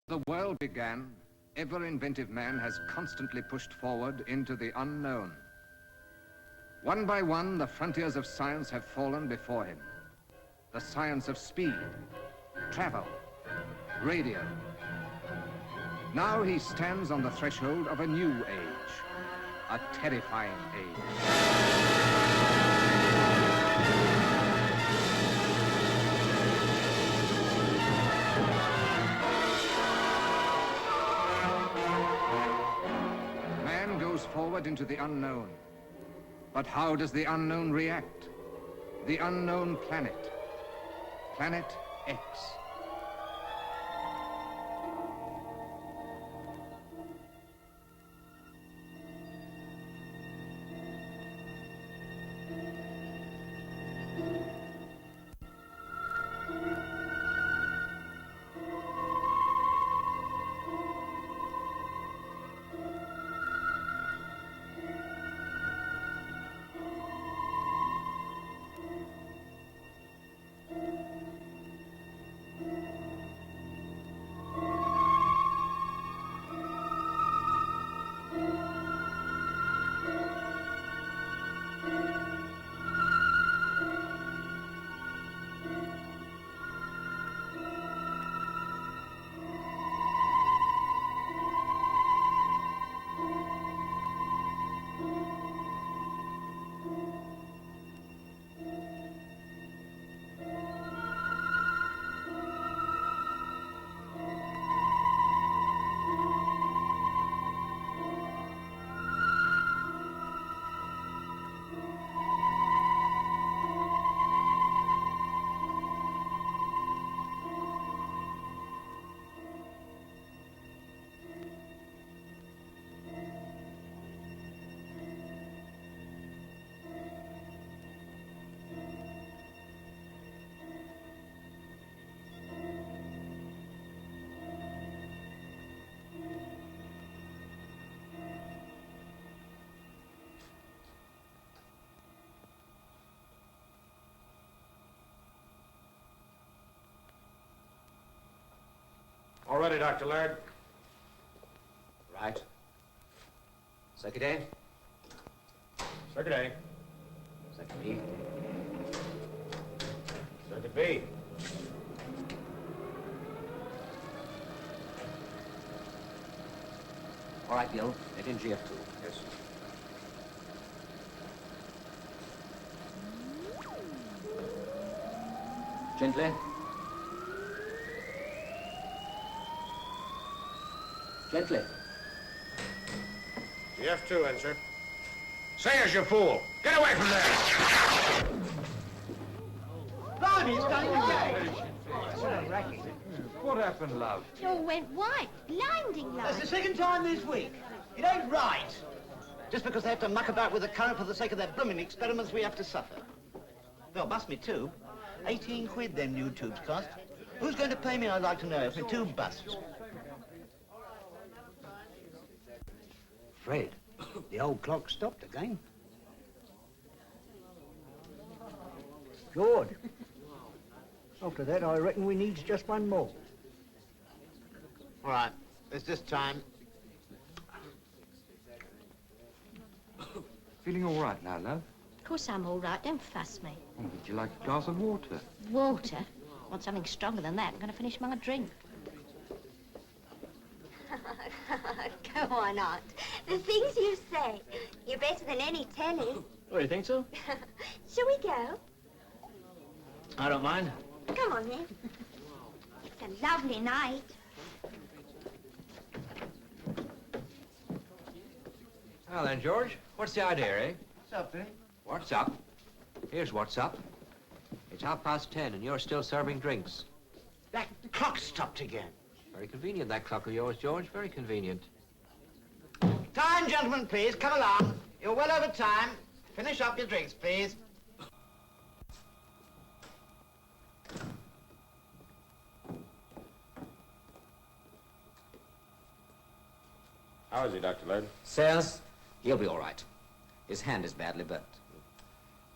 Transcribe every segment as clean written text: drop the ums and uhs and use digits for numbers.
The world began, ever-inventive man has constantly pushed forward into the unknown. One by one, the frontiers of science have fallen before him. The science of speed, travel, radio. Now he stands on the threshold of a new age, a terrifying age. Forward into the unknown. But how does the unknown react? The unknown planet, Planet X. All ready, Dr. Laird. Right. Circuit A. Circuit A. Circuit B. Circuit B. All right, Gil. Let in GF2. Yes, sir. Gently. Gently. GF2 in, sir. Sayers, you fool! Get away from there! Blimey, it's going again. What a racket. What happened, love? It all went white, blinding light. That's the second time this week. It ain't right. Just because they have to muck about with the current for the sake of their blooming experiments, we have to suffer. They'll bust me too. 18 quid them new tubes cost. Who's going to pay me, I'd like to know, if my tube busts? Fred, the old clock stopped again. Good. After that, I reckon we needs just one more. All right, it's this time. Feeling all right now, love? Of course I'm all right, don't fuss me. Oh, would you like a glass of water? Water? Want something stronger than that? I'm going to finish my drink. Go on, Aunt. The things you say. You're better than any telly. Oh, you think so? Shall we go? I don't mind. Come on, then. It's a lovely night. Well then, George, what's the idea, eh? What's up, eh? What's up? Here's what's up. It's 10:30 and you're still serving drinks. That clock stopped again. Very convenient, that clock of yours, George. Very convenient. Time, gentlemen, please. Come along. You're well over time. Finish up your drinks, please. How is he, Dr. Laird? Sayers, he'll be all right. His hand is badly burnt.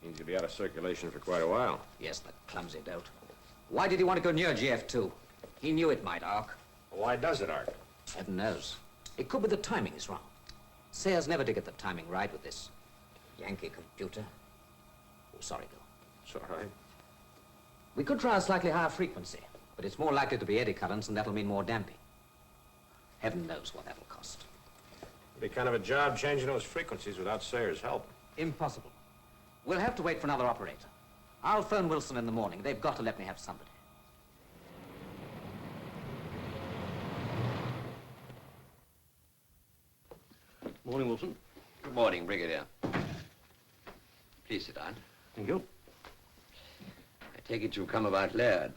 Means he'll be out of circulation for quite a while. Yes, the clumsy dolt. Why did he want to go near GF2? He knew it might arc. Why does it, Art? Heaven knows. It could be the timing is wrong. Sayers never did get the timing right with this Yankee computer. Oh, sorry, Bill. It's all right. We could try a slightly higher frequency, but it's more likely to be eddy currents, and that'll mean more damping. Heaven knows what that'll cost. It'd be kind of a job changing those frequencies without Sayers' help. Impossible. We'll have to wait for another operator. I'll phone Wilson in the morning. They've got to let me have somebody. Morning, Wilson. Good morning, Brigadier. Please sit down. Thank you. I take it you've come about Laird.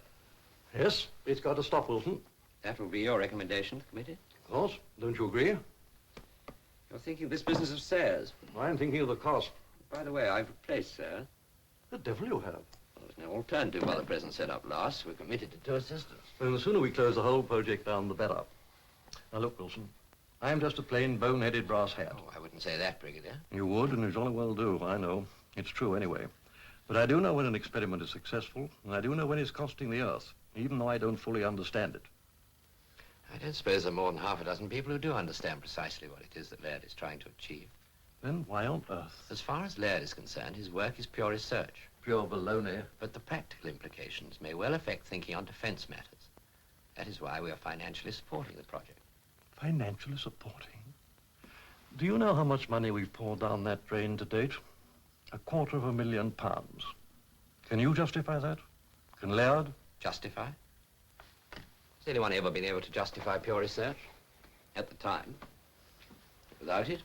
Yes, it's got to stop, Wilson. That will be your recommendation, Committee? Of course. Don't you agree? You're thinking of this business of Sayers. I'm thinking of the cost. By the way, I've replaced Sayers. The devil you have. Well, there's no alternative while the present setup lasts. We're committed to two assistants. And the sooner we close the whole project down, the better. Now, look, Wilson. I'm just a plain bone-headed brass hat. Oh, I wouldn't say that, Brigadier. You would, and you jolly well do. I know. It's true anyway. But I do know when an experiment is successful, and I do know when it's costing the Earth, even though I don't fully understand it. I don't suppose there are more than half a dozen people who do understand precisely what it is that Laird is trying to achieve. Then why on earth? As far as Laird is concerned, his work is pure research. Pure baloney. But the practical implications may well affect thinking on defense matters. That is why we are financially supporting the project. Financially supporting? Do you know how much money we've poured down that drain to date? £250,000. Can you justify that? Can Laird? Justify? Has anyone ever been able to justify pure research? At the time. Without it,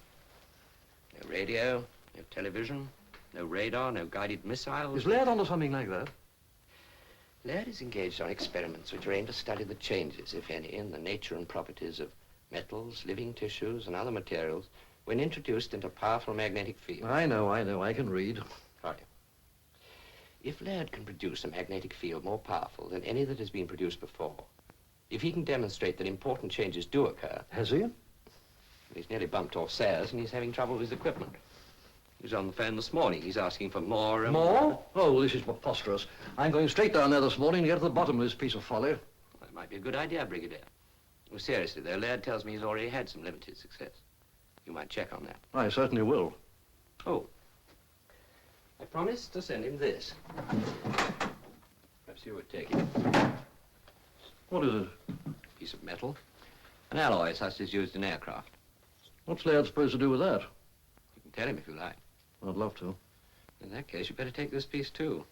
no radio, no television, no radar, no guided missiles. Is Laird onto something like that? Laird is engaged on experiments which are aimed to study the changes, if any, in the nature and properties of metals, living tissues, and other materials when introduced into powerful magnetic fields. I know. I can read. Are you? If Laird can produce a magnetic field more powerful than any that has been produced before, if he can demonstrate that important changes do occur... Has he? He's nearly bumped off Sayers, and he's having trouble with his equipment. He was on the phone this morning. He's asking for more and more. Oh, this is preposterous. I'm going straight down there this morning to get to the bottom of this piece of folly. Well, that might be a good idea, Brigadier. Well, seriously, though, Laird tells me he's already had some limited success. You might check on that. I certainly will. Oh. I promised to send him this. Perhaps you would take it. What is it? A piece of metal. An alloy such as used in aircraft. What's Laird supposed to do with that? You can tell him if you like. I'd love to. In that case, you'd better take this piece, too.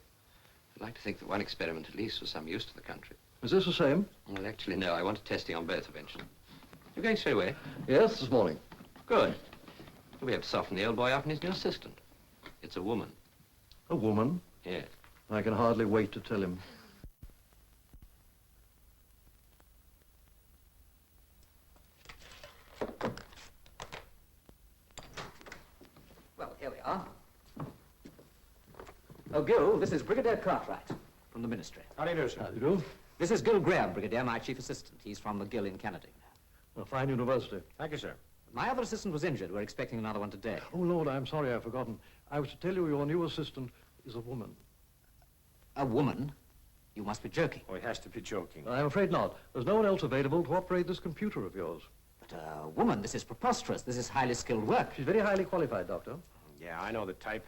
I'd like to think that one experiment, at least, was some use to the country. Is this the same? Well, actually, no. I want testing on both eventually. You're going straight away? Yes, this morning. Good. You'll be able to soften the old boy up and his new assistant. It's a woman. A woman? Yes. I can hardly wait to tell him. Well, here we are. Oh, Gil, this is Brigadier Cartwright from the Ministry. How do you do, sir? How do you do? This is Gil Graham, Brigadier, my chief assistant. He's from McGill in Canada. A fine university. Thank you, sir. My other assistant was injured. We're expecting another one today. Oh, Lord, I'm sorry, I've forgotten. I was to tell you your new assistant is a woman. A woman? You must be joking. Oh, he has to be joking. I'm afraid not. There's no one else available to operate this computer of yours. But a woman, this is preposterous. This is highly skilled work. She's very highly qualified, Doctor. Yeah, I know the type.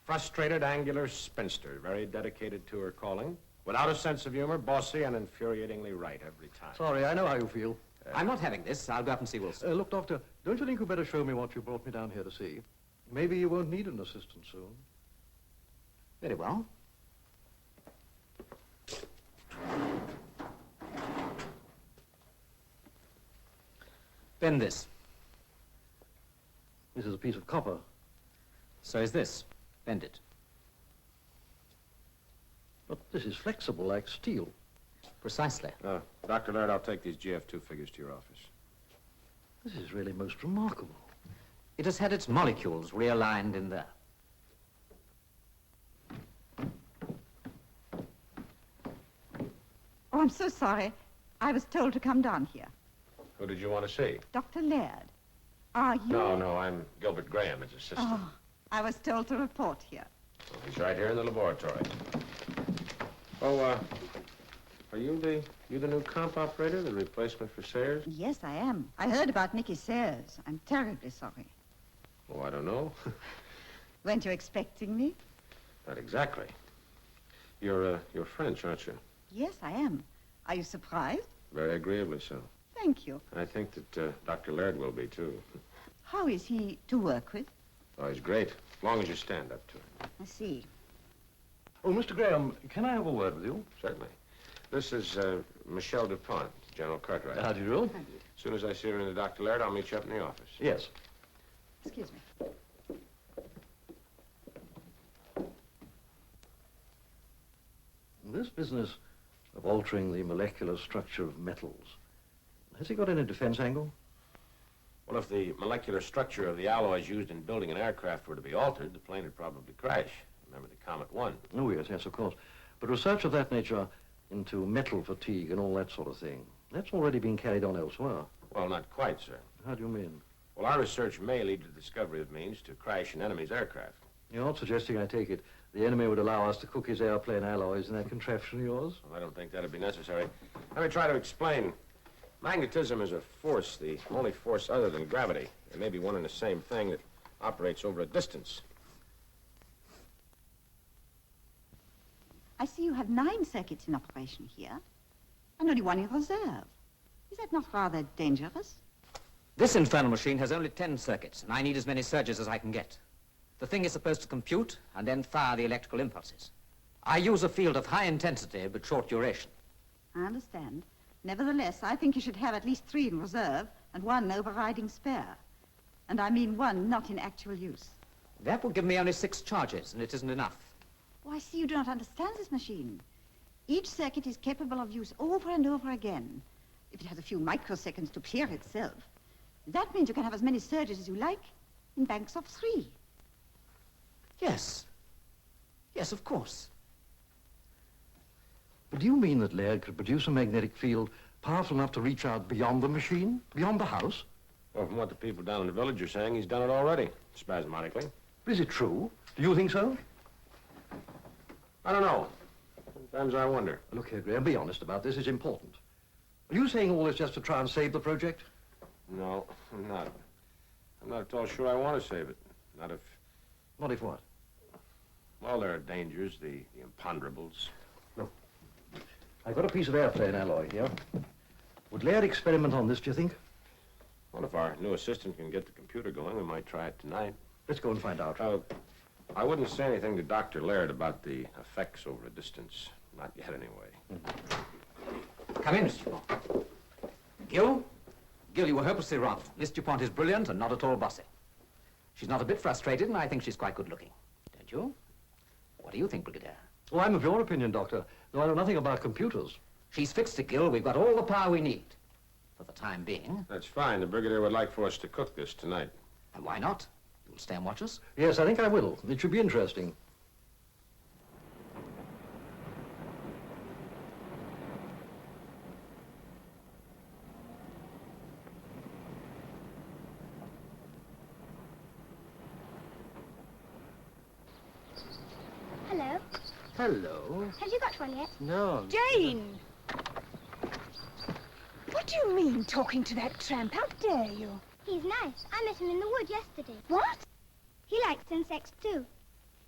Frustrated, angular spinster, very dedicated to her calling. Without a sense of humor, bossy, and infuriatingly right every time. Sorry, I know how you feel. I'm not having this. I'll go up and see Wilson. Look, Doctor, don't you think you better show me what you brought me down here to see? Maybe you won't need an assistant soon. Very well. Bend this. This is a piece of copper. So is this. Bend it. But this is flexible like steel. Precisely. Dr. Laird, I'll take these GF2 figures to your office. This is really most remarkable. It has had its molecules realigned in there. Oh, I'm so sorry. I was told to come down here. Who did you want to see? Dr. Laird. Are you... No, I'm Gilbert Graham, his assistant. Oh, I was told to report here. Well, he's right here in the laboratory. Oh, Are you the new comp operator, the replacement for Sayers? Yes, I am. I heard about Nicky Sayers. I'm terribly sorry. Oh, I don't know. Weren't you expecting me? Not exactly. You're French, aren't you? Yes, I am. Are you surprised? Very agreeably so. Thank you. I think that Dr. Laird will be, too. How is he to work with? Oh, he's great, as long as you stand up to him. I see. Oh, Mr. Graham, can I have a word with you? Certainly. This is Michelle DuPont, General Cartwright. How do you do? As soon as I see her into Dr. Laird, I'll meet you up in the office. Yes. Excuse me. This business of altering the molecular structure of metals, has he got any defense angle? Well, if the molecular structure of the alloys used in building an aircraft were to be altered, the plane would probably crash. Remember the Comet 1? Oh, yes, of course. But research of that nature into metal fatigue and all that sort of thing, that's already been carried on elsewhere. Well, not quite, sir. How do you mean? Well, our research may lead to the discovery of means to crash an enemy's aircraft. You're not suggesting, I take it, the enemy would allow us to cook his airplane alloys in that contraption of yours? Well, I don't think that'd be necessary. Let me try to explain. Magnetism is a force, the only force other than gravity. There may be one and the same thing that operates over a distance. I see you have 9 circuits in operation here, and only 1 in reserve. Is that not rather dangerous? This infernal machine has only 10 circuits, and I need as many surges as I can get. The thing is supposed to compute and then fire the electrical impulses. I use a field of high intensity but short duration. I understand. Nevertheless, I think you should have at least 3 in reserve and 1 overriding spare. And I mean 1 not in actual use. That will give me only 6 charges, and it isn't enough. Oh, I see you do not understand this machine. Each circuit is capable of use over and over again. If it has a few microseconds to clear itself, that means you can have as many surges as you like in banks of 3. Yes. Yes, of course. But do you mean that Laird could produce a magnetic field powerful enough to reach out beyond the machine, beyond the house? Well, from what the people down in the village are saying, he's done it already, spasmodically. Is it true? Do you think so? I don't know. Sometimes I wonder. Look here, Graham, be honest about this. It's important. Are you saying all this just to try and save the project? No, I'm not. I'm not at all sure I want to save it. Not if... Not if what? Well, there are dangers, the imponderables. Look, I've got a piece of airplane alloy here. Would Laird experiment on this, do you think? Well, if our new assistant can get the computer going, we might try it tonight. Let's go and find out. I wouldn't say anything to Dr. Laird about the effects over a distance. Not yet, anyway. Come in, Mr. DuPont. Gil? Gil, you were hopelessly wrong. Miss DuPont is brilliant and not at all bossy. She's not a bit frustrated, and I think she's quite good-looking. Don't you? What do you think, Brigadier? Oh, I'm of your opinion, Doctor, though I know nothing about computers. She's fixed it, Gil. We've got all the power we need. For the time being. That's fine. The Brigadier would like for us to cook this tonight. And why not? You'll stay and watch us? Yes, I think I will. It should be interesting. Hello. Hello. Have you got one yet? No. Jane! What do you mean, talking to that tramp? How dare you? He's nice. I met him in the wood yesterday. What? He likes insects, too.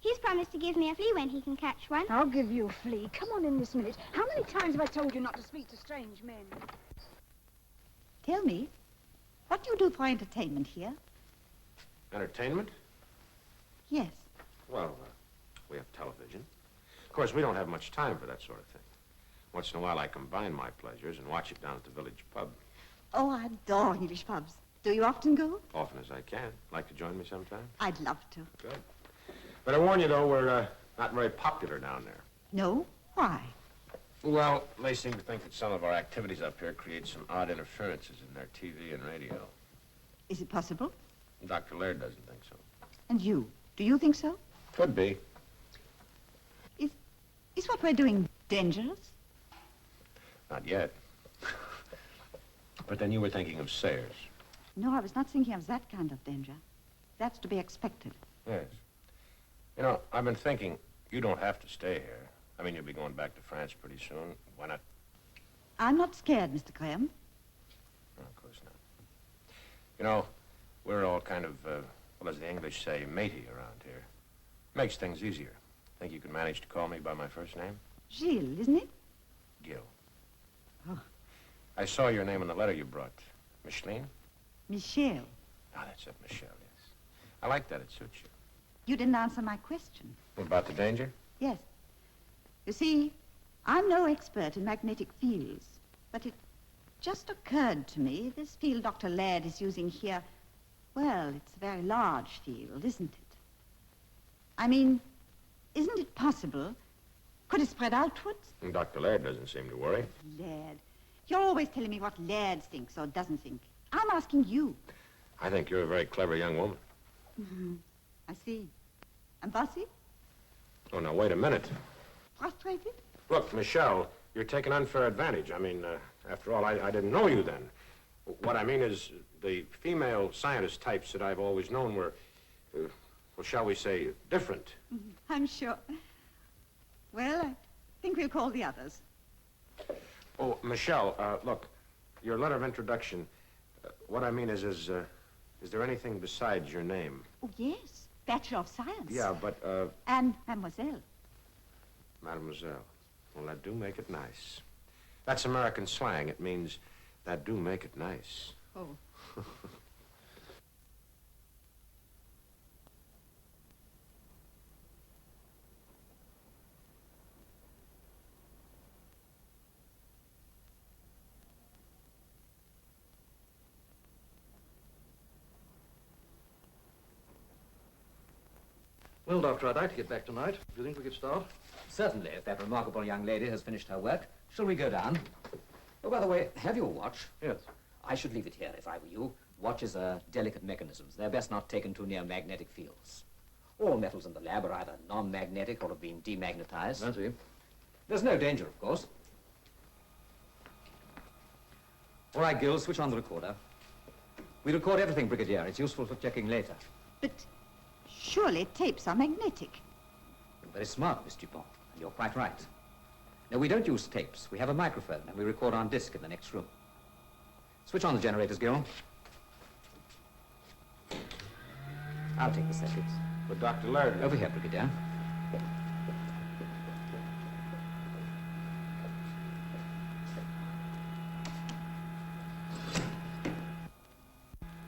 He's promised to give me a flea when he can catch one. I'll give you a flea. Come on in this minute. How many times have I told you not to speak to strange men? Tell me, what do you do for entertainment here? Entertainment? Yes. Well, we have television. Of course, we don't have much time for that sort of thing. Once in a while, I combine my pleasures and watch it down at the village pub. Oh, I adore English pubs. Do you often go? Often as I can. Like to join me sometime? I'd love to. Good. But I warn you, though, we're not very popular down there. No? Why? Well, they seem to think that some of our activities up here create some odd interferences in their TV and radio. Is it possible? Dr. Laird doesn't think so. And you? Do you think so? Could be. Is what we're doing dangerous? Not yet. But then you were thinking of Sayers. No, I was not thinking of that kind of danger. That's to be expected. Yes. You know, I've been thinking, you don't have to stay here. I mean, you'll be going back to France pretty soon. Why not I'm not scared, Mr. Graham. No, of course not. You know, we're all kind of, well, as the English say, matey around here. Makes things easier. Think you can manage to call me by my first name? Gilles, isn't it? Gil. Oh. I saw your name in the letter you brought. Micheline? Michel. Ah, that's it, Michelle, yes. I like that. It suits you. You didn't answer my question. What about the danger? Yes. You see, I'm no expert in magnetic fields, but it just occurred to me this field Dr. Laird is using here, well, it's a very large field, isn't it? I mean, isn't it possible? Could it spread outwards? Dr. Laird doesn't seem to worry. Laird. You're always telling me what Laird thinks or doesn't think. I'm asking you. I think you're a very clever young woman. I see. And bossy? Oh, now, wait a minute. Frustrated? Look, Michelle, you're taking unfair advantage. I mean, after all, I didn't know you then. What I mean is the female scientist types that I've always known were, well, shall we say, different. I'm sure. Well, I think we'll call the others. Oh, Michelle, look, your letter of introduction, what I mean is there anything besides your name? Oh, yes. Bachelor of Science. Yeah, but, And Mademoiselle. Mademoiselle. Well, that do make it nice. That's American slang. It means that do make it nice. Oh. Well, Doctor, I'd like to get back tonight. Do you think we could start? Certainly, if that remarkable young lady has finished her work. Shall we go down? Oh, by the way, have your watch? Yes. I should leave it here if I were you. Watches are delicate mechanisms. They're best not taken too near magnetic fields. All metals in the lab are either non-magnetic or have been demagnetized. I see. There's no danger, of course. All right, Gil, switch on the recorder. We record everything, Brigadier. It's useful for checking later. But surely tapes are magnetic. You're very smart, Miss Dupont, and you're quite right. No, we don't use tapes. We have a microphone, and we record on disc in the next room. Switch on the generators, Gil. I'll take the circuits. But Dr. Laird... Over here, Brigadier.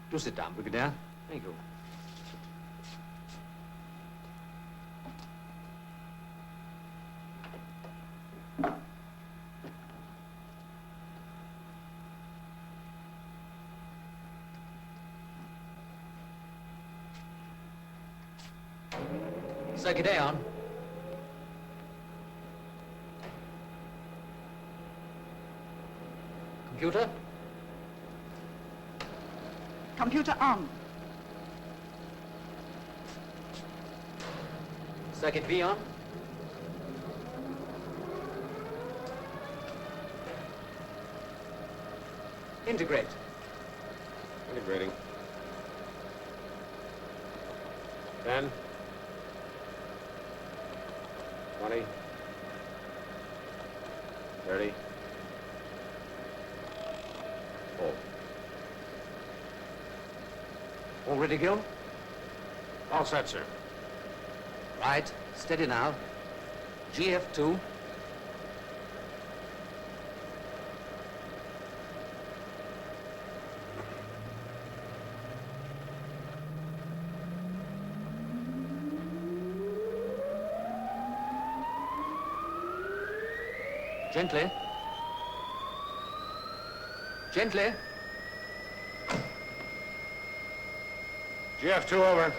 Do sit down, Brigadier. Thank you. Circuit A on. Computer? Computer on. Circuit B on. Integrate. Integrating. 10. 20. 30. Oh. All ready, Gil? All set, sir. Right. Steady now. GF2. Gently. Gently. GF2 over.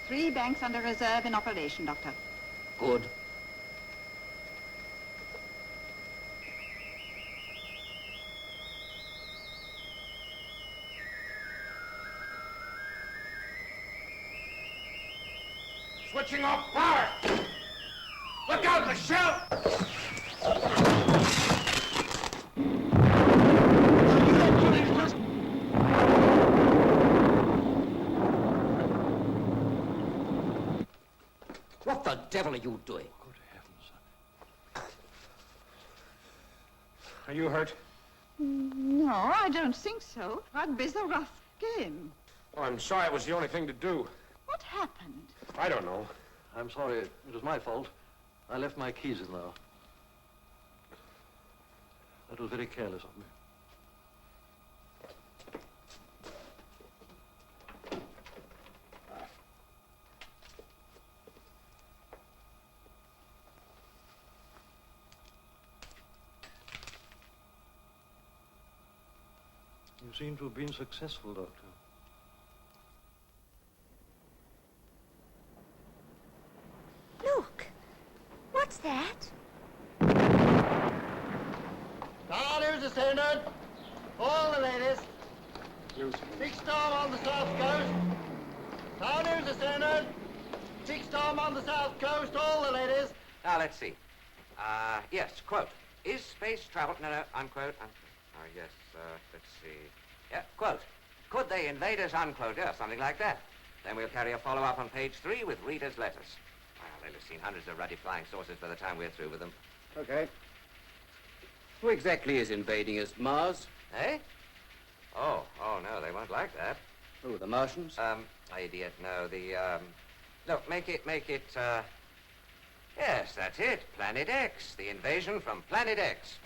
Three banks under reserve in operation, Doctor. Good. Switching off power! Look out, Michelle! devil are you doing? Good heavens. Are you hurt? No, I don't think so. Rugby's a rough game. Oh, I'm sorry. It was the only thing to do. What happened? I don't know. I'm sorry. It was my fault. I left my keys in there. That was very careless of me. You seem to have been successful, Doctor. Look. What's that? Now, here's the standard. All the latest. Big storm on the south coast. Now, here's the standard. Big storm on the south coast. All the latest. Now, let's see. Yes, quote. Is space travel... No, unquote. Yes, let's see. Yeah, quote. Could they invade us, unquote. Yeah, something like that. Then we'll carry a follow-up on page 3 with readers' letters. Well, they'll have seen hundreds of ruddy flying saucers by the time we're through with them. Okay. Who exactly is invading us? Mars? Eh? Oh, no, they won't like that. Who, the Martians? Idiot, no, look, make it, yes, that's it. Planet X. The invasion from Planet X.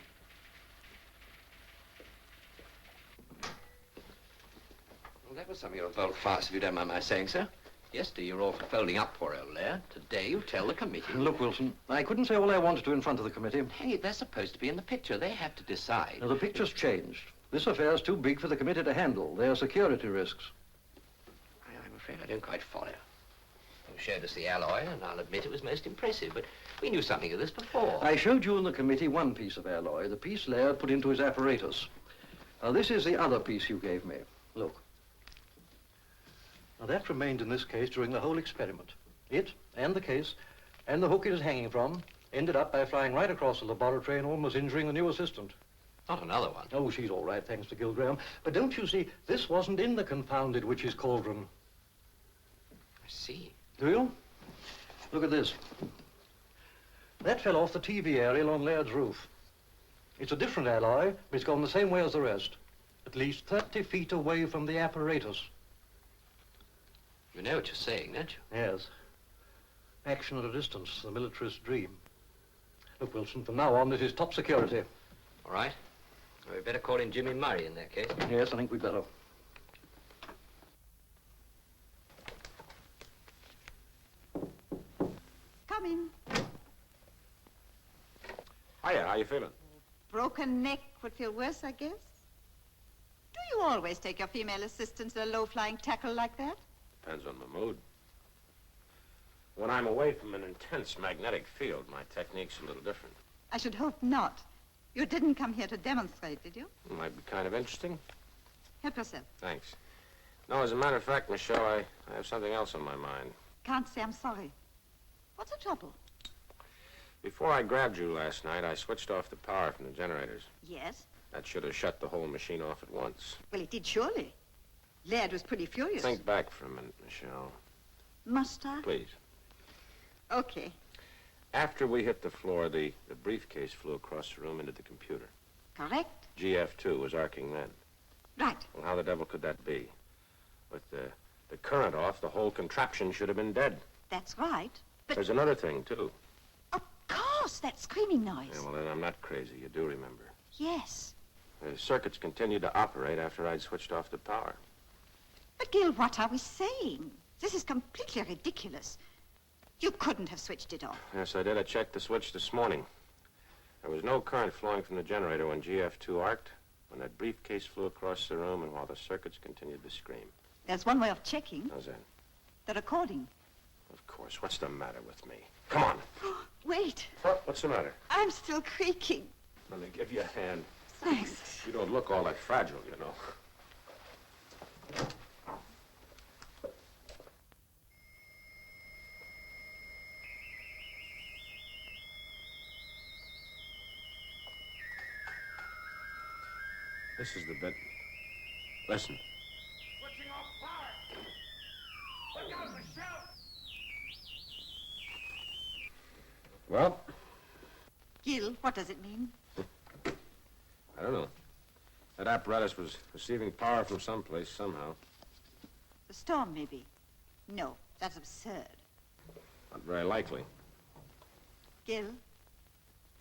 Well, that was some of your volte-face, if you don't mind my saying so. Yesterday you were all for folding up poor old Laird. Today you tell the committee. Look, Wilson, I couldn't say all I wanted to in front of the committee. Hey, they're supposed to be in the picture. They have to decide. Now, the picture's changed. This affair's too big for the committee to handle. There are security risks. I'm afraid I don't quite follow. You showed us the alloy, and I'll admit it was most impressive, but we knew something of this before. I showed you in the committee one piece of alloy, the piece Laird put into his apparatus. Now, this is the other piece you gave me. Look. Now, that remained in this case during the whole experiment. It, and the case, and the hook it is hanging from, ended up by flying right across the laboratory and almost injuring the new assistant. Not another one. Oh, she's all right, thanks to Gil Graham. But don't you see, this wasn't in the confounded witch's cauldron. I see. Do you? Look at this. That fell off the TV aerial on Laird's roof. It's a different alloy, but it's gone the same way as the rest. At least 30 feet away from the apparatus. You know what you're saying, don't you? Yes. Action at a distance, the militarist's dream. Look, Wilson, from now on, this is top security. All right. Well, we'd better call in Jimmy Murray in that case. Yes, I think we'd better. Come in. Hiya, how you feeling? Broken neck would feel worse, I guess. Do you always take your female assistants to a low-flying tackle like that? Depends on my mood. When I'm away from an intense magnetic field, my technique's a little different. I should hope not. You didn't come here to demonstrate, did you? It might be kind of interesting. Help yourself. Thanks. No, as a matter of fact, Michelle, I have something else on my mind. Can't say I'm sorry. What's the trouble? Before I grabbed you last night, I switched off the power from the generators. Yes? That should have shut the whole machine off at once. Well, it did surely. Laird was pretty furious. Think back for a minute, Michelle. Must I? Please. Okay. After we hit the floor, the briefcase flew across the room into the computer. Correct? GF2 was arcing then. Right. Well, how the devil could that be? With the current off, the whole contraption should have been dead. That's right. But There's another thing, too. of course, that screaming noise. Yeah, well, then I'm not crazy. You do remember. Yes. The circuits continued to operate after I'd switched off the power. But, Gil, what are we saying? This is completely ridiculous. You couldn't have switched it off. Yes, I did. I checked the switch this morning. There was no current flowing from the generator when GF2 arced, when that briefcase flew across the room, and while the circuits continued to scream. There's one way of checking. How's that? The recording. Of course. What's the matter with me? Come on. Wait. What's the matter? I'm still creaking. Let me give you a hand. Thanks. You don't look all that fragile, you know. This is the bit. Listen. Switching off power. Look out, Michelle! Well? Gil, what does it mean? I don't know. That apparatus was receiving power from someplace, somehow. The storm, maybe. No, that's absurd. Not very likely. Gil,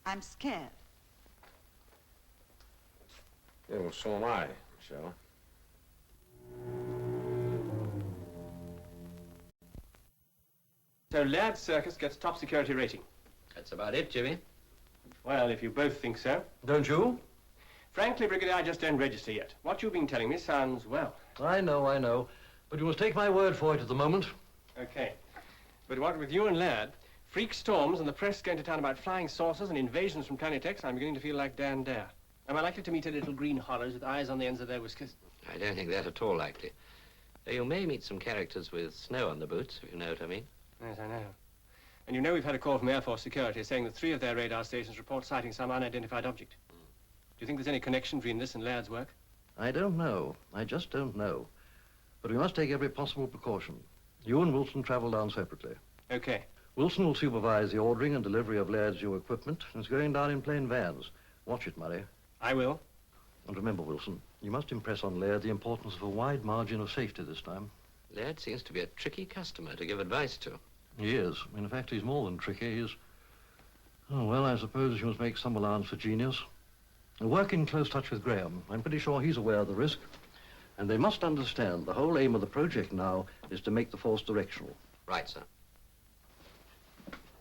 I'm scared. Yeah, well, so am I, Michelle. So Laird Circus gets top security rating. That's about it, Jimmy. Well, if you both think so. Don't you? Frankly, Brigadier, I just don't register yet. What you've been telling me sounds well. I know. But you must take my word for it at the moment. Okay. But what with you and Laird, freak storms and the press going to town about flying saucers and invasions from Planet X, I'm beginning to feel like Dan Dare. Am I likely to meet a little green horrors with eyes on the ends of their whiskers? I don't think that at all likely. Though you may meet some characters with snow on the boots, if you know what I mean. Yes, I know. And you know we've had a call from Air Force Security saying that 3 of their radar stations report sighting some unidentified object. Do you think there's any connection between this and Laird's work? I don't know. I just don't know. But we must take every possible precaution. You and Wilson travel down separately. Okay. Wilson will supervise the ordering and delivery of Laird's new equipment, and it's going down in plain vans. Watch it, Murray. I will. And remember, Wilson, you must impress on Laird the importance of a wide margin of safety this time. Laird seems to be a tricky customer to give advice to. He is. In fact, he's more than tricky. He's... Oh, well, I suppose you must make some allowance for genius. Work in close touch with Graham. I'm pretty sure he's aware of the risk. And they must understand the whole aim of the project now is to make the force directional. Right, sir.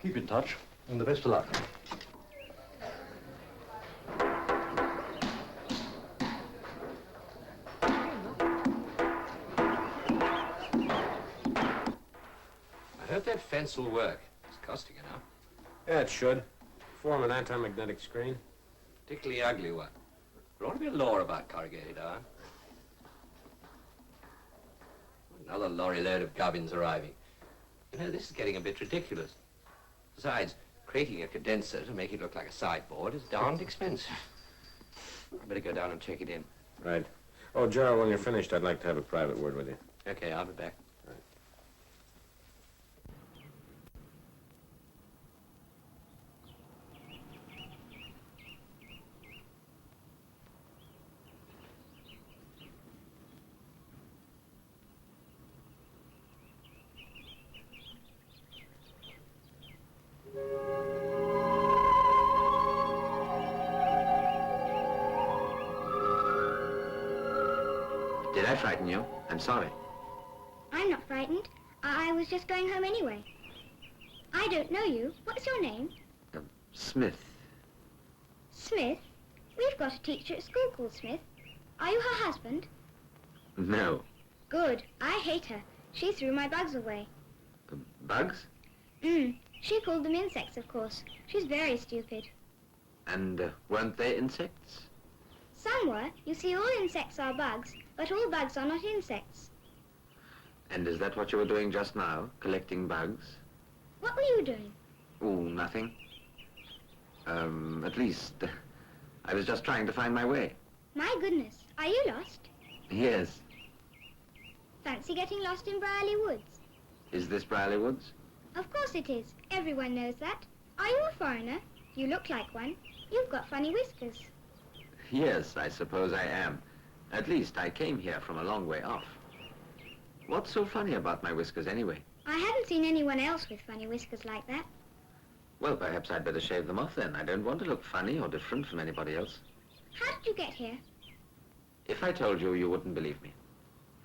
Keep in touch, and the best of luck. I hope that fence will work. It's costing enough. Yeah, it should. Form an anti-magnetic screen. Particularly ugly one. There ought to be a law about corrugated iron. Another lorry load of gubbins arriving. You know, this is getting a bit ridiculous. Besides, creating a condenser to make it look like a sideboard is darned expensive. I better go down and check it in. Right. Oh, Gerald, when you're finished, I'd like to have a private word with you. Okay, I'll be back. Right. Did I frighten you? I'm sorry. I'm not frightened. I was just going home anyway. I don't know you. What's your name? Smith. Smith? We've got a teacher at school called Smith. Are you her husband? No. Good. I hate her. She threw my bugs away. Bugs? She called them insects, of course. She's very stupid. And weren't they insects? Some were. You see, all insects are bugs, but all bugs are not insects. And is that what you were doing just now? Collecting bugs? What were you doing? Oh, nothing. At least, I was just trying to find my way. My goodness. Are you lost? Yes. Fancy getting lost in Brierley Woods? Is this Brierley Woods? Of course it is. Everyone knows that. Are you a foreigner? You look like one. You've got funny whiskers. Yes, I suppose I am. At least I came here from a long way off. What's so funny about my whiskers anyway? I haven't seen anyone else with funny whiskers like that. Well, perhaps I'd better shave them off then. I don't want to look funny or different from anybody else. How did you get here? If I told you, you wouldn't believe me.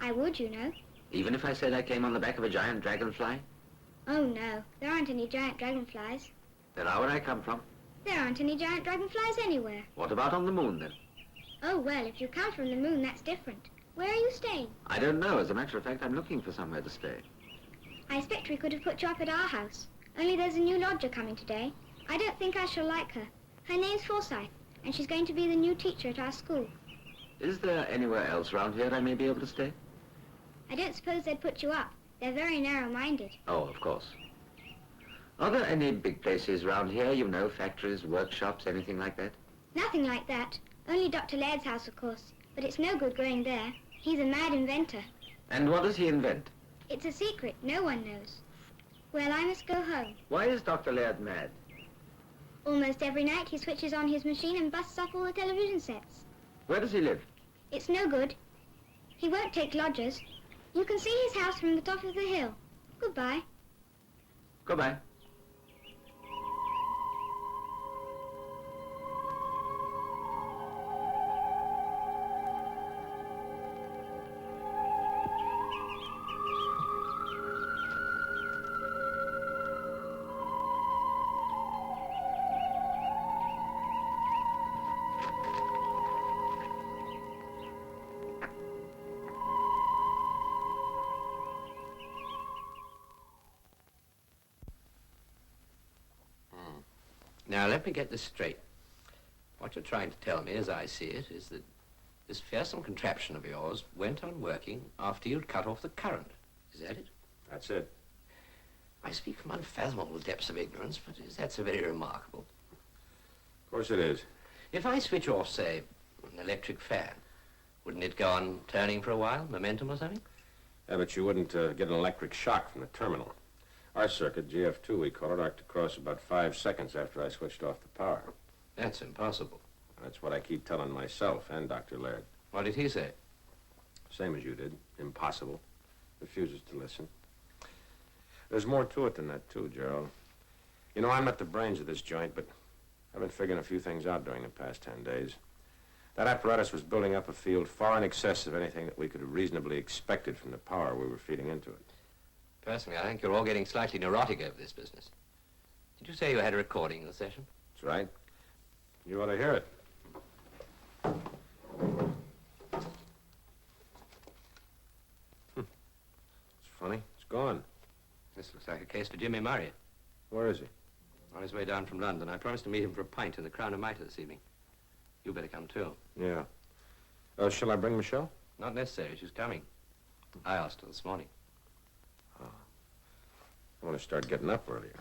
I would, you know. Even if I said I came on the back of a giant dragonfly? Oh, no. There aren't any giant dragonflies. There are where I come from. There aren't any giant dragonflies anywhere. What about on the moon, then? Oh, well, if you come from the moon, that's different. Where are you staying? I don't know. As a matter of fact, I'm looking for somewhere to stay. I expect we could have put you up at our house. Only there's a new lodger coming today. I don't think I shall like her. Her name's Forsyth, and she's going to be the new teacher at our school. Is there anywhere else round here I may be able to stay? I don't suppose they'd put you up. They're very narrow-minded. Oh, of course. Are there any big places round here, you know, factories, workshops, anything like that? Nothing like that. Only Dr. Laird's house, of course. But it's no good going there. He's a mad inventor. And what does he invent? It's a secret. No one knows. Well, I must go home. Why is Dr. Laird mad? Almost every night he switches on his machine and busts off all the television sets. Where does he live? It's no good. He won't take lodgers. You can see his house from the top of the hill. Goodbye. Goodbye. Now, let me get this straight. What you're trying to tell me, as I see it, is that this fearsome contraption of yours went on working after you'd cut off the current. Is that it? That's it. I speak from unfathomable depths of ignorance, but is that so very remarkable? Of course it is. If I switch off, say, an electric fan, wouldn't it go on turning for a while, momentum or something? Yeah, but you wouldn't get an electric shock from the terminal. Our circuit, GF2 we call it, arced across about 5 seconds after I switched off the power. That's impossible. That's what I keep telling myself and Dr. Laird. What did he say? Same as you did. Impossible. Refuses to listen. There's more to it than that, too, Gerald. You know, I'm not the brains of this joint, but I've been figuring a few things out during the past 10 days. That apparatus was building up a field far in excess of anything that we could have reasonably expected from the power we were feeding into it. Personally, I think you're all getting slightly neurotic over this business. Did you say you had a recording of the session? That's right. You ought to hear it. It's funny. It's gone. This looks like a case for Jimmy Murray. Where is he? On his way down from London. I promised to meet him for a pint in the Crown and Mitre this evening. You better come, too. Yeah. Shall I bring Michelle? Not necessary. She's coming. I asked her this morning. I want to start getting up earlier.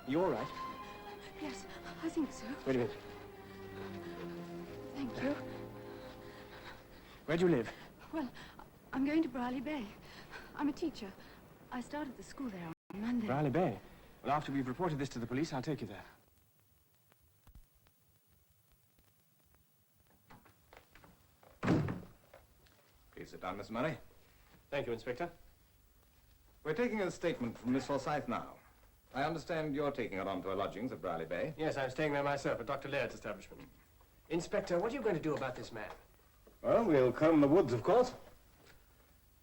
You all right? Yes, I think so. Wait a minute. Thank you. Where do you live? Well, I'm going to Brierley Bay. I'm a teacher. I started the school there on Monday. Brierley Bay. Well, after we've reported this to the police, I'll take you there. Please sit down, Miss Murray. Thank you, Inspector. We're taking a statement from Miss Forsyth now. I understand you're taking her on to her lodgings at Brierley Bay. Yes, I'm staying there myself at Dr. Laird's establishment. Inspector, what are you going to do about this man? Well, we'll comb the woods, of course.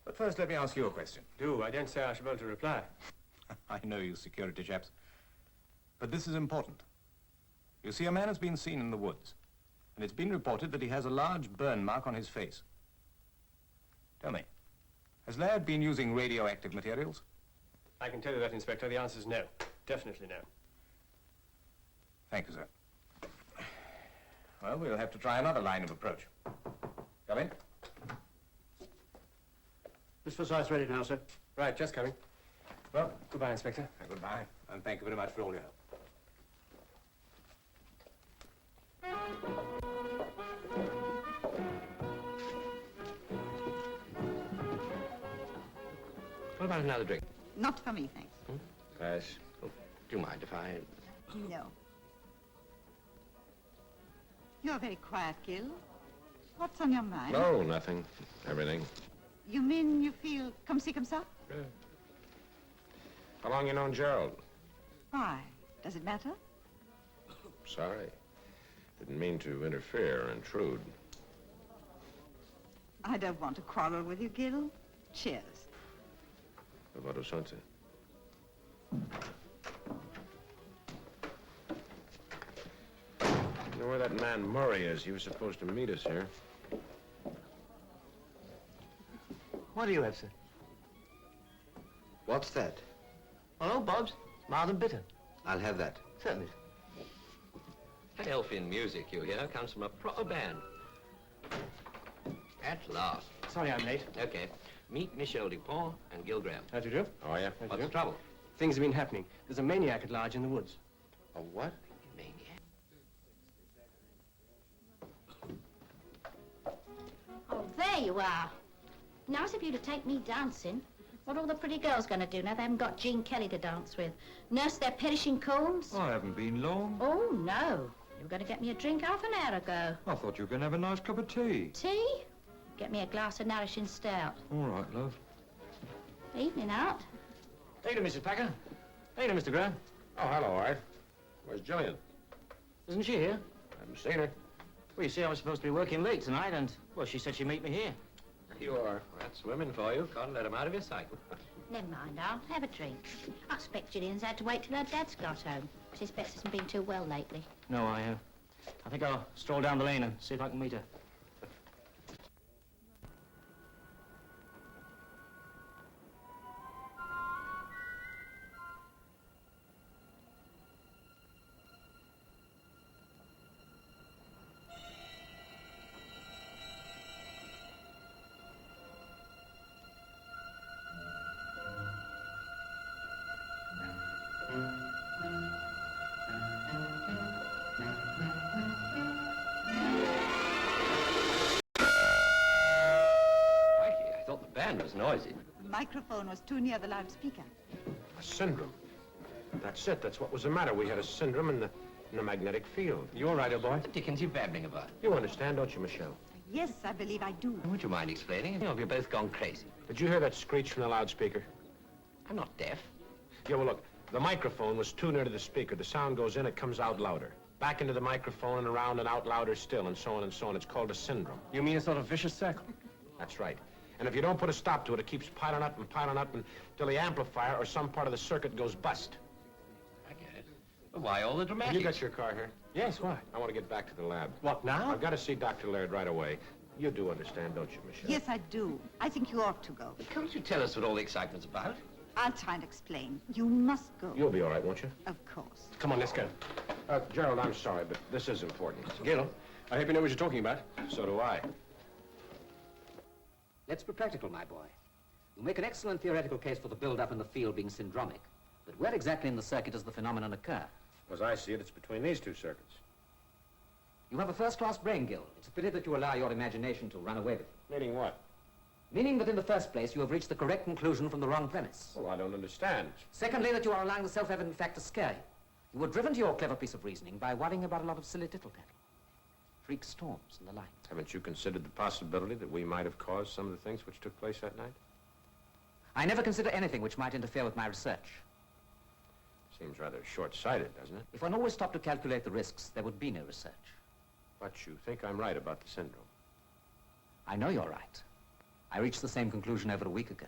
But first, let me ask you a question. Do. I don't say I shall be able to reply. I know you security chaps. But this is important. You see, a man has been seen in the woods, and it's been reported that he has a large burn mark on his face. Tell me, has Laird been using radioactive materials? I can tell you that, Inspector. The answer is no. Definitely no. Thank you, sir. Well, we'll have to try another line of approach. Come in. Miss Forsyth's ready now, sir. Right, just coming. Well, goodbye, Inspector. Goodbye, and thank you very much for all your help. What about another drink? Not for me, thanks. Pass. Oh, do you mind if I... No. You're very quiet, Gil. What's on your mind? No, nothing. Everything. You mean you feel comme ci, comme ça? Yeah. How long you known Gerald? Why? Does it matter? Sorry. Didn't mean to interfere or intrude. I don't want to quarrel with you, Gil. Cheers. Vado Sante. You know where that man Murray is? He was supposed to meet us here. What do you have, sir? What's that? Oh, Bob's. Mild and bitter. I'll have that. Certainly. That elfin music you hear comes from a proper band. At last. Sorry I'm late. Okay. Meet Michel Dupont and Gil Graham. How do you do? Oh, yeah? What's the trouble? Things have been happening. There's a maniac at large in the woods. A what? Maniac? Oh, there you are. Nice of you to take me dancing. What are all the pretty girls going to do now they haven't got Jean Kelly to dance with? Nurse their perishing combs? I haven't been long. Oh, no. You were going to get me a drink half an hour ago. I thought you were going to have a nice cup of tea. Tea? Get me a glass of nourishing stout. All right, love. Evening out. How you doing, Mrs. Packer? How you doing, Mr. Graham? Oh, hello, Art. Where's Jillian? Isn't she here? Haven't seen her. Well, you see, I was supposed to be working late tonight, and, well, she said she'd meet me here. You are. That's women for you. Can't let them out of your sight. Never mind, Aunt. Have a drink. I expect Gillian's had to wait till her dad's got home. Mrs. Betts hasn't been too well lately. No, I think I'll stroll down the lane and see if I can meet her. Was noisy. The microphone was too near the loudspeaker. A syndrome. That's it. That's what was the matter. We had a syndrome in the magnetic field. You all right, old boy? What the dickens are you babbling about? You understand, don't you, Michelle? Yes, I believe I do. Would you mind explaining? You've both gone crazy. Did you hear that screech from the loudspeaker? I'm not deaf. Yeah, well, look. The microphone was too near to the speaker. The sound goes in, it comes out louder. Back into the microphone and around and out louder still, and so on and so on. It's called a syndrome. You mean a sort of vicious circle? That's right. And if you don't put a stop to it, it keeps piling up until the amplifier or some part of the circuit goes bust. I get it. But why all the Have dramatics? you got your car here? Yes, why? I want to get back to the lab. What, now? I've got to see Dr. Laird right away. You do understand, don't you, Michelle? Yes, I do. I think you ought to go. But can't you tell us what all the excitement's about? I'll try and explain. You must go. You'll be all right, won't you? Of course. Come on, let's go. Gerald, I'm sorry, but this is important. Gil, I hope you know what you're talking about. So do I. Let's be practical, my boy. You make an excellent theoretical case for the build-up in the field being syndromic, but where exactly in the circuit does the phenomenon occur? As I see it, it's between these two circuits. You have a first-class brain, Gil. It's a pity that you allow your imagination to run away with you. Meaning what? Meaning that in the first place, you have reached the correct conclusion from the wrong premise. Well, I don't understand. Secondly, that you are allowing the self-evident fact to scare you. You were driven to your clever piece of reasoning by worrying about a lot of silly tittle-tattle. Freak storms and the like. Haven't you considered the possibility that we might have caused some of the things which took place that night? I never consider anything which might interfere with my research. Seems rather short-sighted, doesn't it? If one always stopped to calculate the risks, there would be no research. But you think I'm right about the syndrome. I know you're right. I reached the same conclusion over a week ago.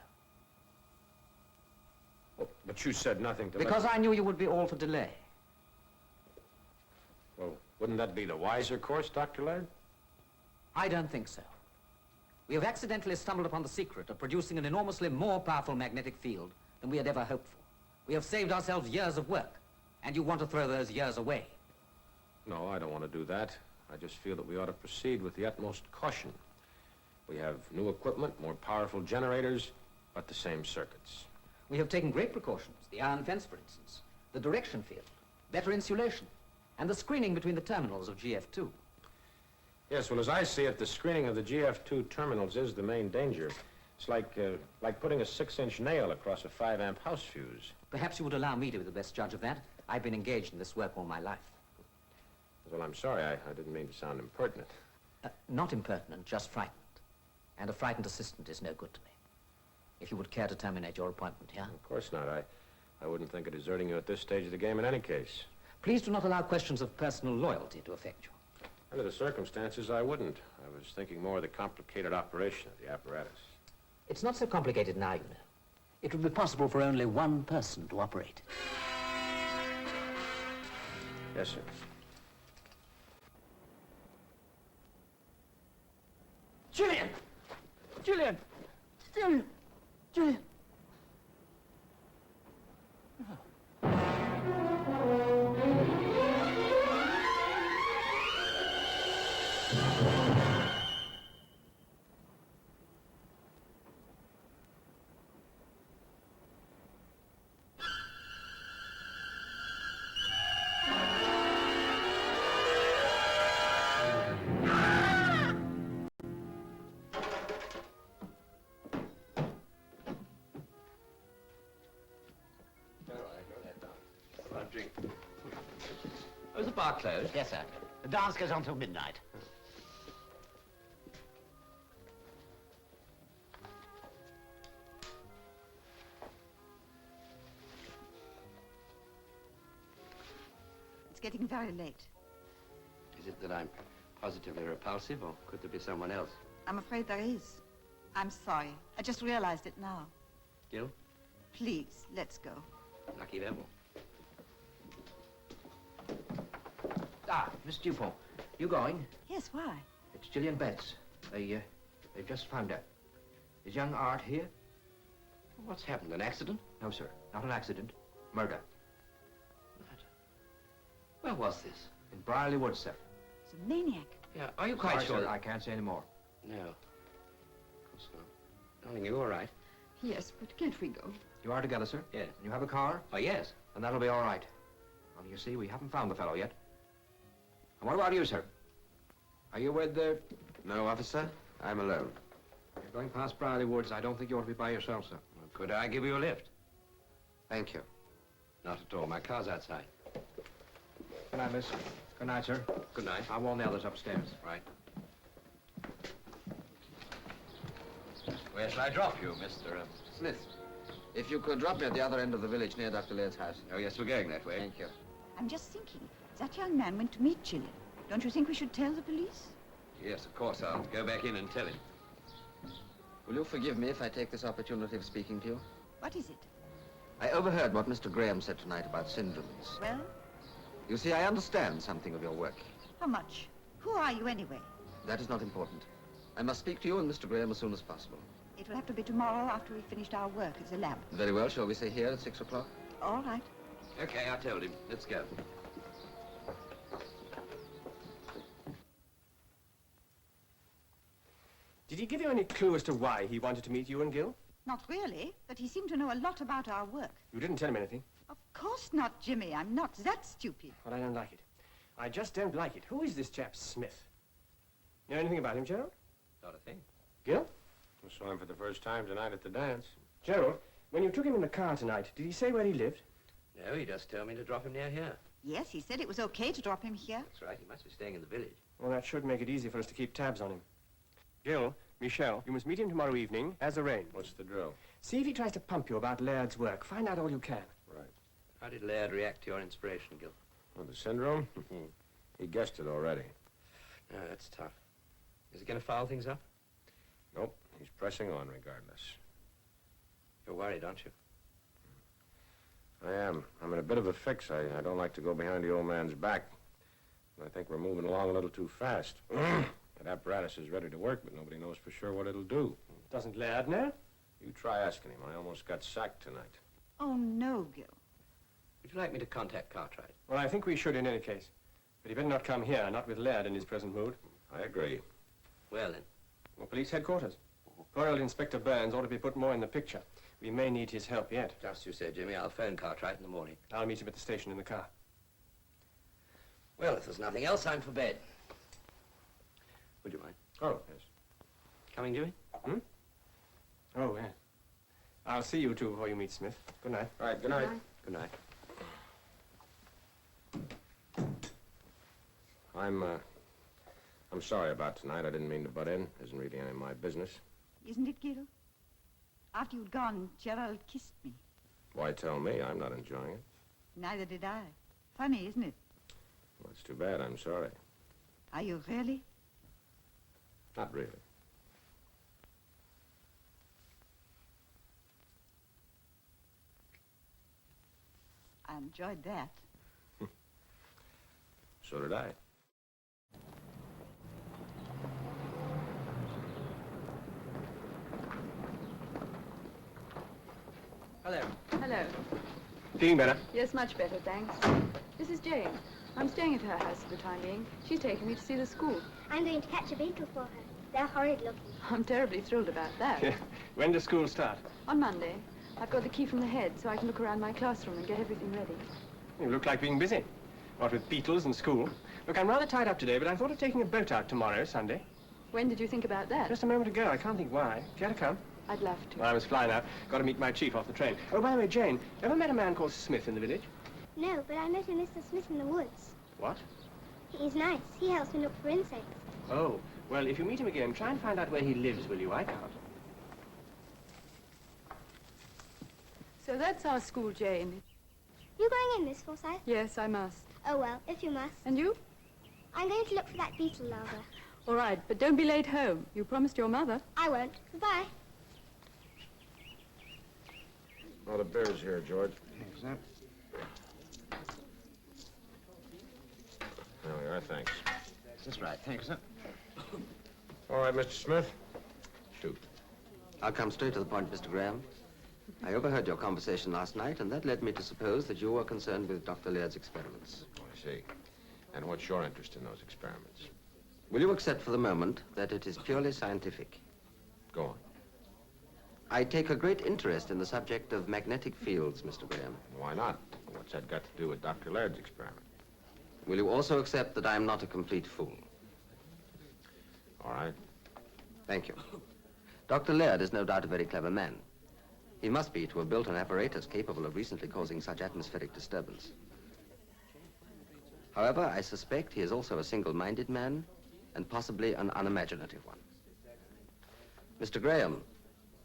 Well, but you said nothing to Because I knew you would be all for delay. Well, wouldn't that be the wiser course, Dr. Laird? I don't think so. We have accidentally stumbled upon the secret of producing an enormously more powerful magnetic field than we had ever hoped for. We have saved ourselves years of work, and you want to throw those years away. No, I don't want to do that. I just feel that we ought to proceed with the utmost caution. We have new equipment, more powerful generators, but the same circuits. We have taken great precautions. The iron fence, for instance, the direction field, better insulation, and the screening between the terminals of GF2. Yes, well, as I see it, the screening of the GF2 terminals is the main danger. It's like putting a 6-inch nail across a 5-amp house fuse. Perhaps you would allow me to be the best judge of that. I've been engaged in this work all my life. Well, I'm sorry. I didn't mean to sound impertinent. Not impertinent, just frightened. And a frightened assistant is no good to me. If you would care to terminate your appointment here. Of course not. I wouldn't think of deserting you at this stage of the game in any case. Please do not allow questions of personal loyalty to affect you. Under the circumstances, I wouldn't. I was thinking more of the complicated operation of the apparatus. It's not so complicated now, you know. It would be possible for only one person to operate. Yes, sir. Julian! Julian! Julian! Julian! Oh, is the bar closed? Yes, sir. The dance goes on till midnight. It's getting very late. Is it that I'm positively repulsive, or could there be someone else? I'm afraid there is. I'm sorry. I just realized it now. Gil? Please, let's go. Lucky devil. Ah, Miss Dupont, you going? Yes, why? It's Gillian Betts. They've just found her. Is young Art here? What's happened, an accident? No, sir, not an accident. Murder. Where was this? In Brierley Woods, sir. It's a maniac. Yeah, are you quite Sorry, sure sir, that... I can't say any more. No. Of course not. Darling, you all right? Yes, but can't we go? You are together, sir? Yes. And you have a car? Oh, yes. And that'll be all right. Only you see, we haven't found the fellow yet. And what about you, sir? Are you with the... No, officer. I'm alone. You're going past Brierley Woods. I don't think you ought to be by yourself, sir. Well, could I give you a lift? Thank you. Not at all. My car's outside. Good night, miss. Good night, sir. Good night. I'll warn the others upstairs. Right. Where shall I drop you, Mr. Smith? If you could drop me at the other end of the village near Dr. Laird's house. Oh, yes, we're going that way. Thank you. I'm just thinking, that young man went to meet Gillian. Don't you think we should tell the police? Yes, of course. I'll go back in and tell him. Will you forgive me if I take this opportunity of speaking to you? What is it? I overheard what Mr. Graham said tonight about syndromes. Well, You see, I understand something of your work. how much? Who are you anyway? That is not important. I must speak to you and Mr. Graham as soon as possible. It will have to be tomorrow after we've finished our work at the lab. Very well. Shall we say here at 6 o'clock? All right. Okay, I told him. Let's go. Did he give you any clue as to why he wanted to meet you and Gil? Not really, but he seemed to know a lot about our work. You didn't tell him anything. Of course not, Jimmy. I'm not that stupid. Well, I don't like it. I just don't like it. Who is this chap Smith? You know anything about him, Gerald? Not a thing. Gil? I saw him for the first time tonight at the dance. Gerald, when you took him in the car tonight, did he say where he lived? No, he just told me to drop him near here. Yes, he said it was okay to drop him here. That's right. He must be staying in the village. Well, that should make it easy for us to keep tabs on him. Gil, Michelle, you must meet him tomorrow evening, as arranged. What's the drill? See if he tries to pump you about Laird's work. Find out all you can. Right. How did Laird react to your inspiration, Gil? Oh, the syndrome? He guessed it already. No, that's tough. Is he going to foul things up? Nope. He's pressing on regardless. You're worried, aren't you? I am. I'm in a bit of a fix. I don't like to go behind the old man's back. I think we're moving along a little too fast. That apparatus is ready to work, but nobody knows for sure what it'll do. Doesn't Laird know? You try asking him. I almost got sacked tonight. Oh, no, Gil. Would you like me to contact Cartwright? Well, I think we should in any case. But he better not come here, not with Laird in his present mood. I agree. Well, then. Well, police headquarters. Poor old Inspector Burns ought to be put more in the picture. We may need his help yet. Just you say, Jimmy. I'll phone Cartwright in the morning. I'll meet him at the station in the car. Well, if there's nothing else, I'm for bed. Would you mind? Oh, yes. Coming, Jimmy? Hmm? Oh, yeah. I'll see you two before you meet Smith. Good night. All right, good night. Good night. I'm sorry about tonight. I didn't mean to butt in. Isn't really any of my business. Isn't it, Gil? After you'd gone, Gerald kissed me. Why tell me? I'm not enjoying it. Neither did I. Funny, isn't it? Well, it's too bad. I'm sorry. Are you really? Not really. I enjoyed that. So did I. Hello. Hello. Feeling better? Yes, much better, thanks. This is Jane. I'm staying at her house for the time being. She's taking me to see the school. I'm going to catch a beetle for her. They're horrid looking. I'm terribly thrilled about that. Yeah. When does school start? On Monday. I've got the key from the head, so I can look around my classroom and get everything ready. You look like being busy. What with beetles and school. Look, I'm rather tied up today, but I thought of taking a boat out tomorrow, Sunday. When did you think about that? Just a moment ago. I can't think why. Care to come? I'd love to. Well, I must fly now. Got to meet my chief off the train. Oh, by the way, Jane, ever met a man called Smith in the village? No, but I met a Mr. Smith in the woods. What? He's nice. He helps me look for insects. Oh, well, if you meet him again, try and find out where he lives, will you? I can't. So that's our school, Jane. You going in, Miss Forsyth? Yes, I must. Oh, well, if you must. And you? I'm going to look for that beetle larva. All right, but don't be late home. You promised your mother. I won't. Goodbye. Oh, the beer's here, George. Thanks, sir. There we are, thanks. That's right. Thank you, sir. All right, Mr. Smith. Shoot. I'll come straight to the point, Mr. Graham. I overheard your conversation last night, and that led me to suppose that you were concerned with Dr. Laird's experiments. Oh, I see. And what's your interest in those experiments? Will you accept for the moment that it is purely scientific? Go on. I take a great interest in the subject of magnetic fields, Mr. Graham. Why not? What's that got to do with Dr. Laird's experiment? Will you also accept that I am not a complete fool? All right. Thank you. Dr. Laird is no doubt a very clever man. He must be to have built an apparatus capable of recently causing such atmospheric disturbance. However, I suspect he is also a single-minded man and possibly an unimaginative one. Mr. Graham,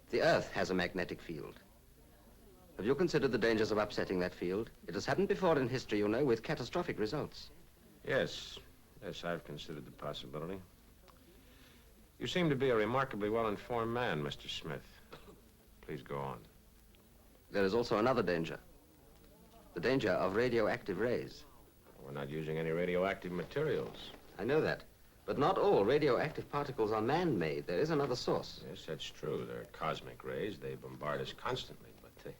the Earth has a magnetic field. Have you considered the dangers of upsetting that field? It has happened before in history, you know, with catastrophic results. Yes. Yes, I've considered the possibility. You seem to be a remarkably well-informed man, Mr. Smith. Please go on. There is also another danger. The danger of radioactive rays. We're not using any radioactive materials. I know that. But not all radioactive particles are man-made. There is another source. Yes, that's true. They're cosmic rays. They bombard us constantly, but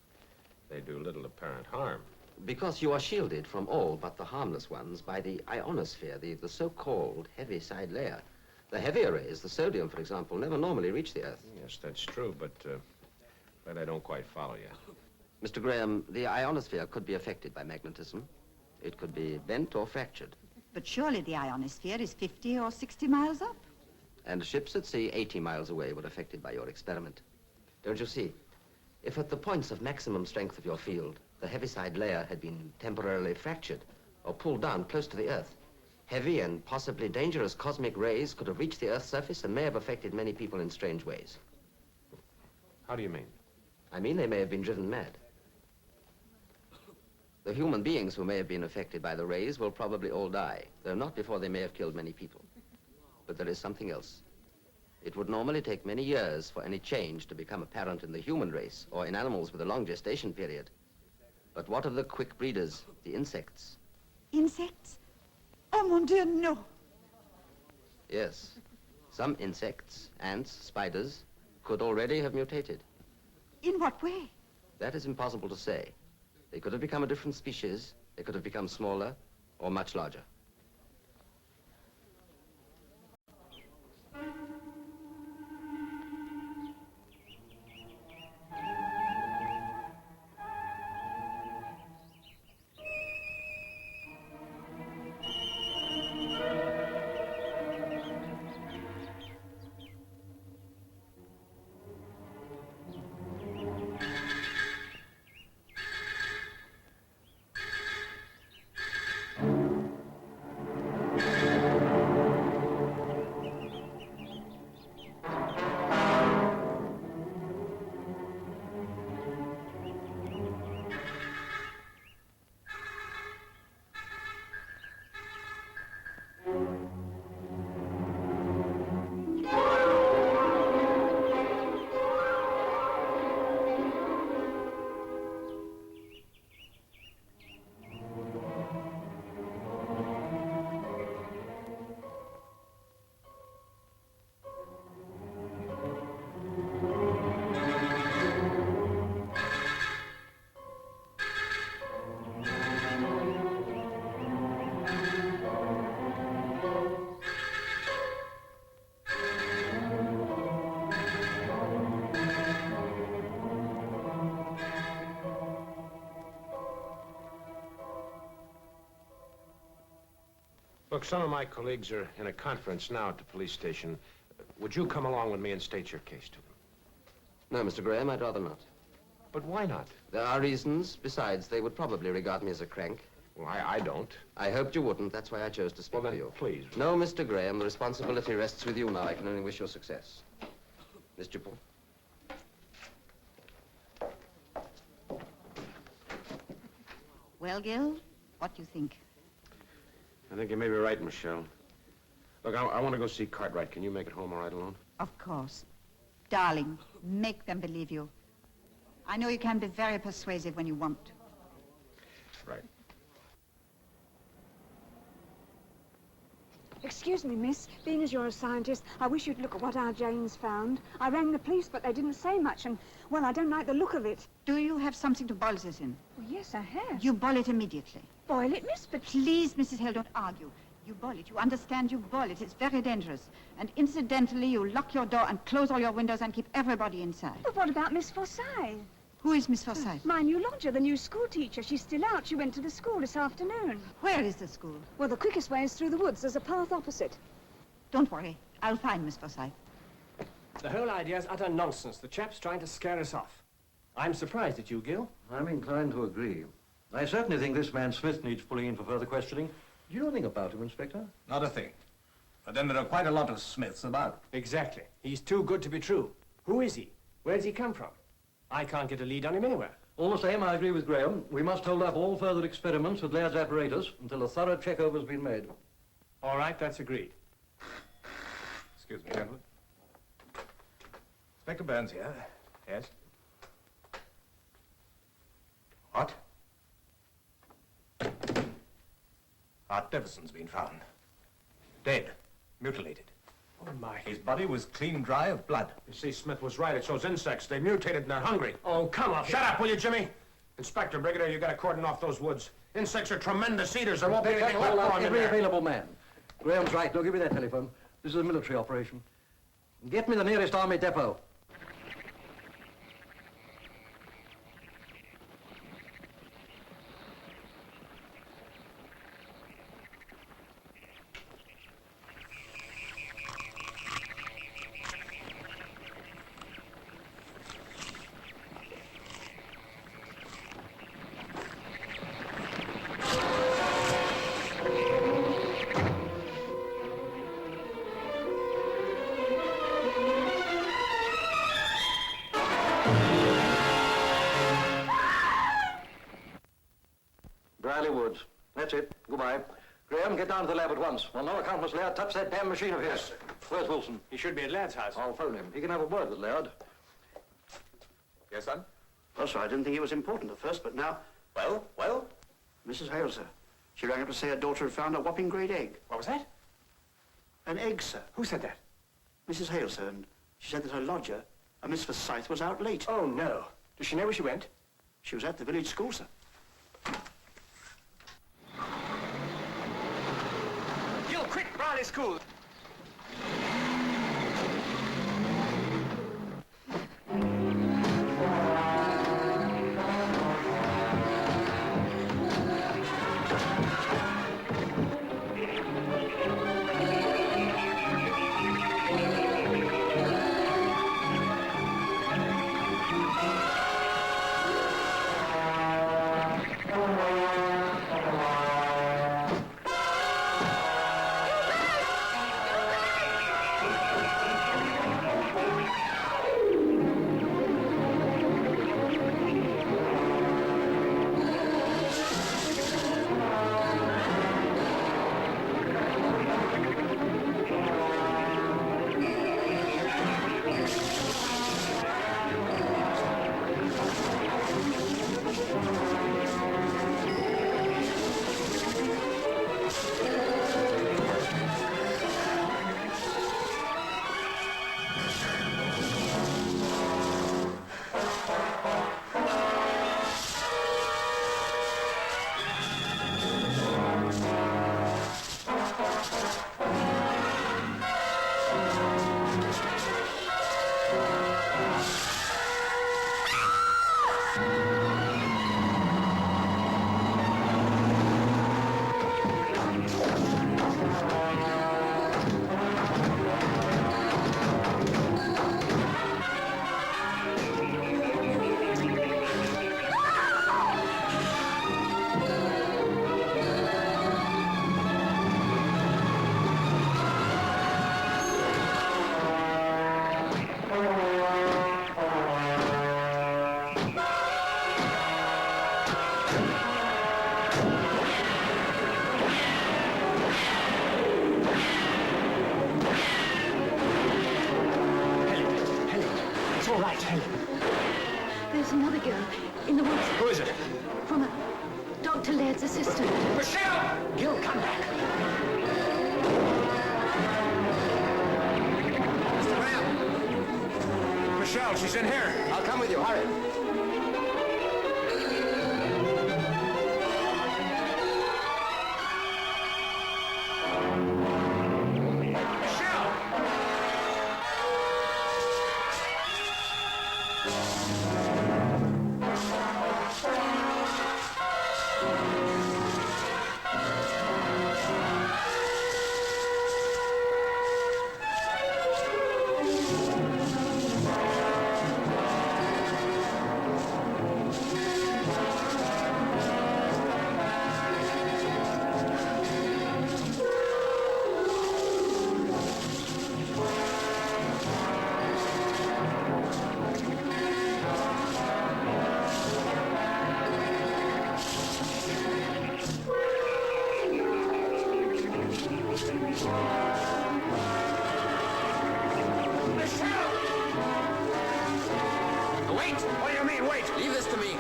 they do little apparent harm. Because you are shielded from all but the harmless ones by the ionosphere, the so-called heavy side layer. The heavier rays, the sodium, for example, never normally reach the Earth. Yes, that's true, but I don't quite follow you. Mr. Graham, the ionosphere could be affected by magnetism. It could be bent or fractured. But surely the ionosphere is 50 or 60 miles up. And ships at sea 80 miles away were affected by your experiment. Don't you see? If at the points of maximum strength of your field, the heaviside layer had been temporarily fractured or pulled down close to the Earth, heavy and possibly dangerous cosmic rays could have reached the Earth's surface and may have affected many people in strange ways. How do you mean? I mean they may have been driven mad. The human beings who may have been affected by the rays will probably all die, though not before they may have killed many people. But there is something else. It would normally take many years for any change to become apparent in the human race or in animals with a long gestation period. But what of the quick breeders, the insects? Insects? Oh, mon Dieu, no. Yes. Some insects, ants, spiders, could already have mutated. In what way? That is impossible to say. They could have become a different species, they could have become smaller or much larger. Look, some of my colleagues are in a conference now at the police station. Would you come along with me and state your case to them? No, Mr. Graham, I'd rather not. But why not? There are reasons. Besides, they would probably regard me as a crank. Well, I don't. I hoped you wouldn't. That's why I chose to speak Well, to then, you. please. No, Mr. Graham, the responsibility rests with you now. I can only wish you success. Miss Dupont. Well, Gil, what do you think? I think you may be right, Michelle. Look, I want to go see Cartwright. Can you make it home all right alone? Of course. Darling, make them believe you. I know you can be very persuasive when you want. Right. Excuse me, miss. Being as you're a scientist, I wish you'd look at what our Jane's found. I rang the police, but they didn't say much, and, well, I don't like the look of it. Do you have something to boil this in? Well, yes, I have. You boil it immediately. Boil it, miss, but... Please, Mrs. Hill, don't argue. You boil it. You understand you boil it. It's very dangerous. And incidentally, you lock your door and close all your windows and keep everybody inside. But what about Miss Forsyth? Who is Miss Forsyth? My new lodger, the new school teacher. She's still out. She went to the school this afternoon. Where is the school? Well, the quickest way is through the woods. There's a path opposite. Don't worry. I'll find Miss Forsyth. The whole idea is utter nonsense. The chap's trying to scare us off. I'm surprised at you, Gil. I'm inclined to agree. I certainly think this man Smith needs pulling in for further questioning. Do you know anything about him, Inspector? Not a thing. But then there are quite a lot of Smiths about. Exactly. He's too good to be true. Who is he? Where does he come from? I can't get a lead on him anywhere. All the same, I agree with Graham. We must hold up all further experiments with Laird's apparatus until a thorough check-over has been made. All right, that's agreed. Excuse me, gentlemen. Inspector Burns here. Yes? What? Art Deverson's been found. Dead. Mutilated. Oh, my. His body was clean dry of blood. You see, Smith was right. It's those insects. They mutated and they're hungry. Oh, come on. Shut up, will you, Jimmy? Inspector Brigadier, you got to cordon off those woods. Insects are tremendous eaters. There won't be anything left for them in every there. available man. Graham's right. Now give me that telephone. This is a military operation. Get me the nearest army depot. Woods. That's it. Goodbye. Graham, get down to the lab at once. On no account must Laird touch that damn machine of his. Where's Wilson? He should be at Laird's house. I'll phone him. He can have a word with Laird. Yes, son? Well, sir, I didn't think it was important at first, but now... Well? Mrs. Hale, sir. She rang up to say her daughter had found a whopping great egg. What was that? An egg, sir. Who said that? Mrs. Hale, sir, and she said that her lodger, a Miss Forsyth, was out late. Oh, no. Does she know where she went? She was at the village school, sir. Gil, quick, Brierley School. tell you. There's another girl in the woods. Who is it? From Dr. Laird's assistant. Michelle! Gil, come back. Mr. Graham! Michelle, she's in here. I'll come with you. Hurry. Wait! What do you mean, wait? Leave this to me.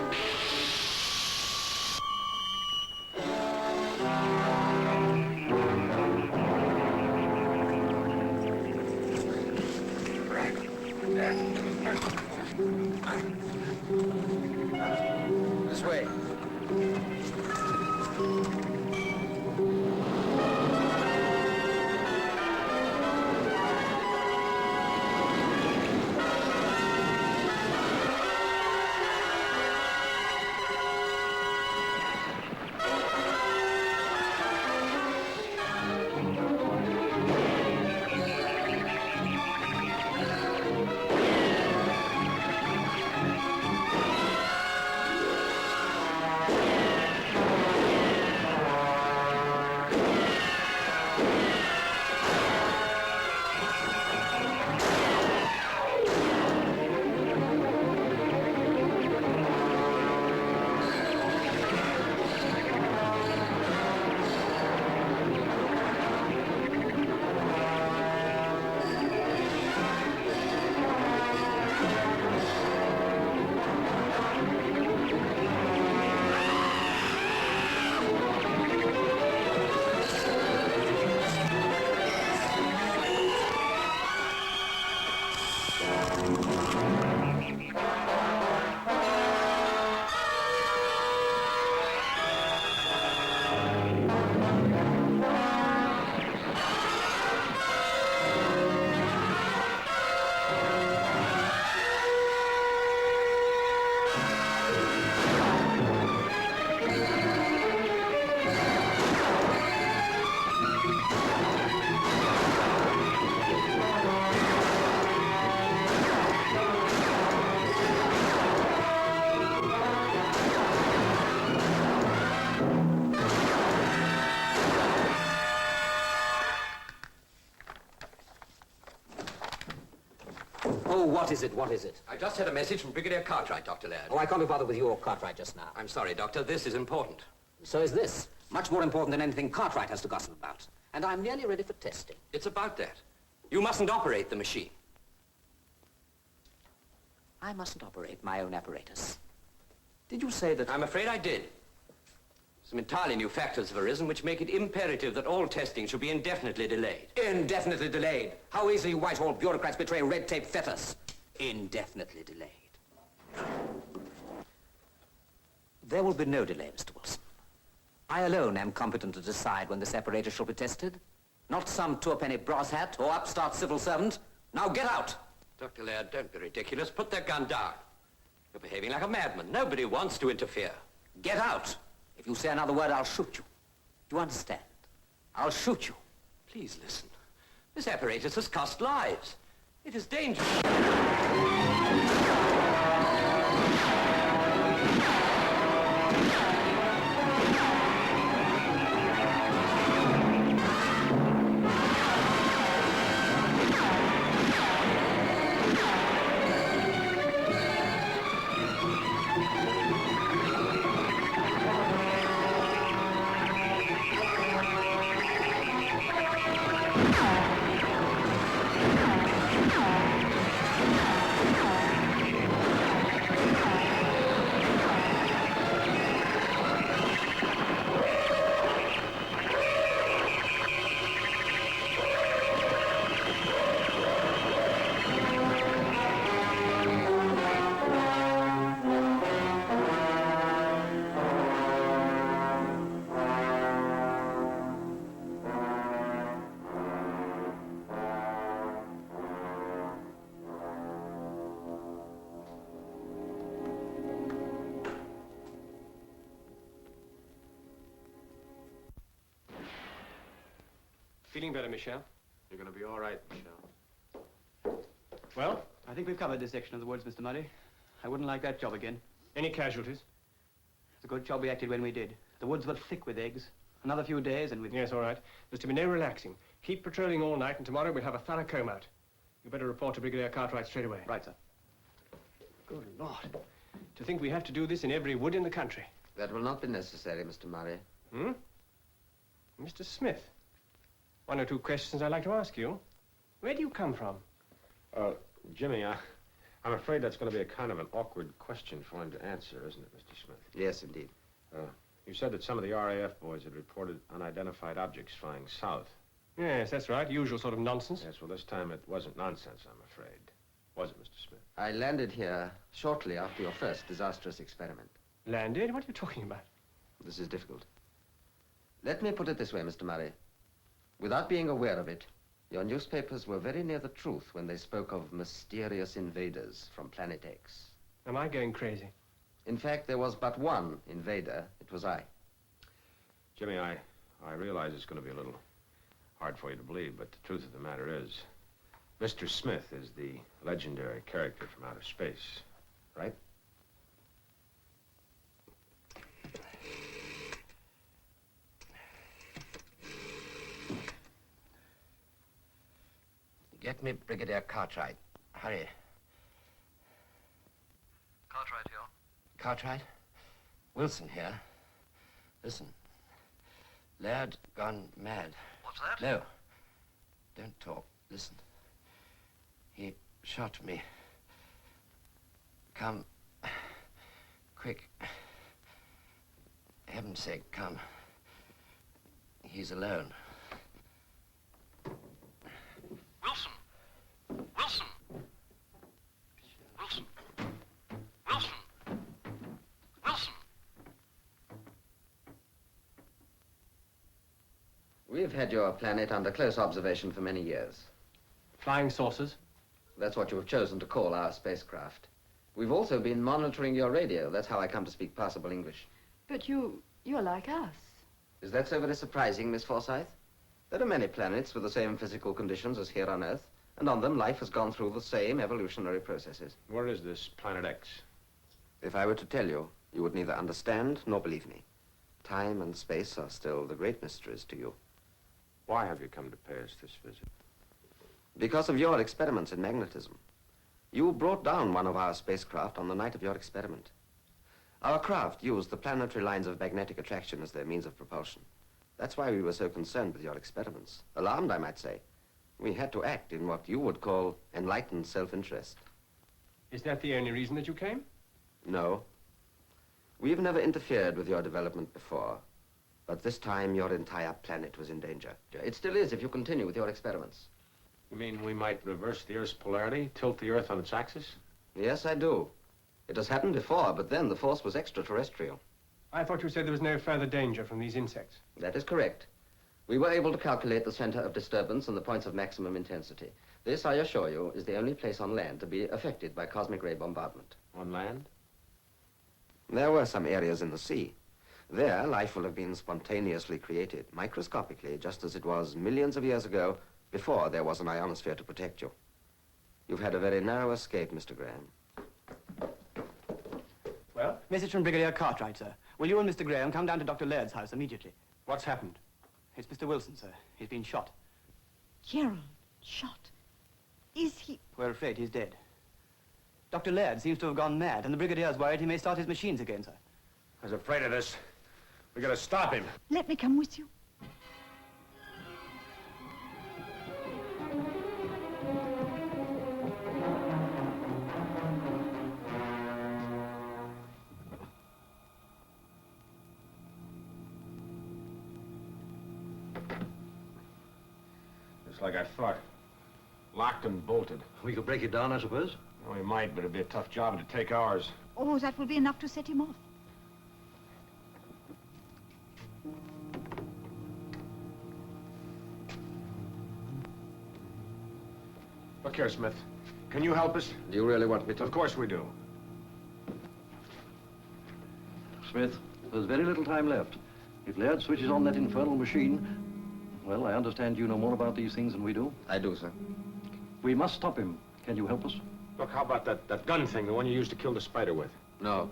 This way. Oh, what is it? What is it? I just had a message from Brigadier Cartwright, Dr. Laird. Oh, I can't be bothered with you or Cartwright just now. I'm sorry, Doctor. This is important. So is this. Much more important than anything Cartwright has to gossip about. And I'm nearly ready for testing. It's about that. You mustn't operate the machine. I mustn't operate my own apparatus. Did you say that... I'm afraid I did. Some entirely new factors have arisen which make it imperative that all testing should be indefinitely delayed. Indefinitely delayed. How easily Whitehall bureaucrats betray red tape fetters. Indefinitely delayed. There will be no delay, Mr. Wilson. I alone am competent to decide when this apparatus shall be tested. Not some two-penny brass hat or upstart civil servant. Now get out! Dr. Laird, don't be ridiculous. Put that gun down. You're behaving like a madman. Nobody wants to interfere. Get out! If you say another word, I'll shoot you. Do you understand? I'll shoot you. Please listen. This apparatus has cost lives. It is dangerous. Feeling better, Michelle? You're going to be all right, Michelle. Well? I think we've covered this section of the woods, Mr. Murray. I wouldn't like that job again. Any casualties? It's a good job we acted when we did. The woods were thick with eggs. Another few days and we'd... Yes, all right. There's to be no relaxing. Keep patrolling all night, and tomorrow we'll have a thorough comb out. You better report to Brigadier Cartwright straight away. Right, sir. Good Lord. To think we have to do this in every wood in the country. That will not be necessary, Mr. Murray. Hmm? Mr. Smith, one or two questions I'd like to ask you. Where do you come from? Jimmy, I'm afraid that's going to be a kind of an awkward question for him to answer, isn't it, Mr. Smith? Yes, indeed. You said that some of the RAF boys had reported unidentified objects flying south. Yes, that's right. Usual sort of nonsense. Yes, well, this time it wasn't nonsense, I'm afraid. Was it, Mr. Smith? I landed here shortly after your first disastrous experiment. Landed? What are you talking about? This is difficult. Let me put it this way, Mr. Murray. Without being aware of it, your newspapers were very near the truth when they spoke of mysterious invaders from Planet X. Am I going crazy? In fact, there was but one invader. It was I. Jimmy, I realize it's going to be a little hard for you to believe, but the truth of the matter is, Mr. Smith is the legendary character from outer space, right? Get me Brigadier Cartwright. Hurry. Cartwright here. Cartwright? Wilson here. Listen. Laird gone mad. What's that? No. Don't talk. Listen. He shot me. Come. Quick. Heaven's sake, come. He's alone. Wilson! Wilson! Wilson! Wilson! Wilson! We've had your planet under close observation for many years. Flying saucers? That's what you have chosen to call our spacecraft. We've also been monitoring your radio. That's how I come to speak passable English. But you're like us. Is that so very surprising, Miss Forsyth? There are many planets with the same physical conditions as here on Earth, and on them life has gone through the same evolutionary processes. Where is this Planet X? If I were to tell you, you would neither understand nor believe me. Time and space are still the great mysteries to you. Why have you come to pay us this visit? Because of your experiments in magnetism. You brought down one of our spacecraft on the night of your experiment. Our craft used the planetary lines of magnetic attraction as their means of propulsion. That's why we were so concerned with your experiments. Alarmed, I might say. We had to act in what you would call enlightened self-interest. Is that the only reason that you came? No. We've never interfered with your development before. But this time, your entire planet was in danger. It still is if you continue with your experiments. You mean we might reverse the Earth's polarity, tilt the Earth on its axis? Yes, I do. It has happened before, but then the force was extraterrestrial. I thought you said there was no further danger from these insects. That is correct. We were able to calculate the center of disturbance and the points of maximum intensity. This, I assure you, is the only place on land to be affected by cosmic ray bombardment. On land? There were some areas in the sea. There, life will have been spontaneously created, microscopically, just as it was millions of years ago, before there was an ionosphere to protect you. You've had a very narrow escape, Mr. Graham. Well? Message from Brigadier Cartwright, sir. Will you and Mr. Graham come down to Dr. Laird's house immediately? What's happened? It's Mr. Wilson, sir. He's been shot. Gerald, shot. Is he... We're afraid he's dead. Dr. Laird seems to have gone mad, and the Brigadier's worried he may start his machines again, sir. I was afraid of this. We gotta stop him. Let me come with you. Just like I thought. Locked and bolted. We could break it down, I suppose. Well, we might, but it'd be a tough job. It'd take hours. Oh, that will be enough to set him off. Look here, Smith. Can you help us? Do you really want me to? Of course we do. Smith, there's very little time left. If Laird switches on that infernal machine, Well, I understand you know more about these things than we do. I do, sir. We must stop him. Can you help us? Look, how about that gun thing, the one you used to kill the spider with? No.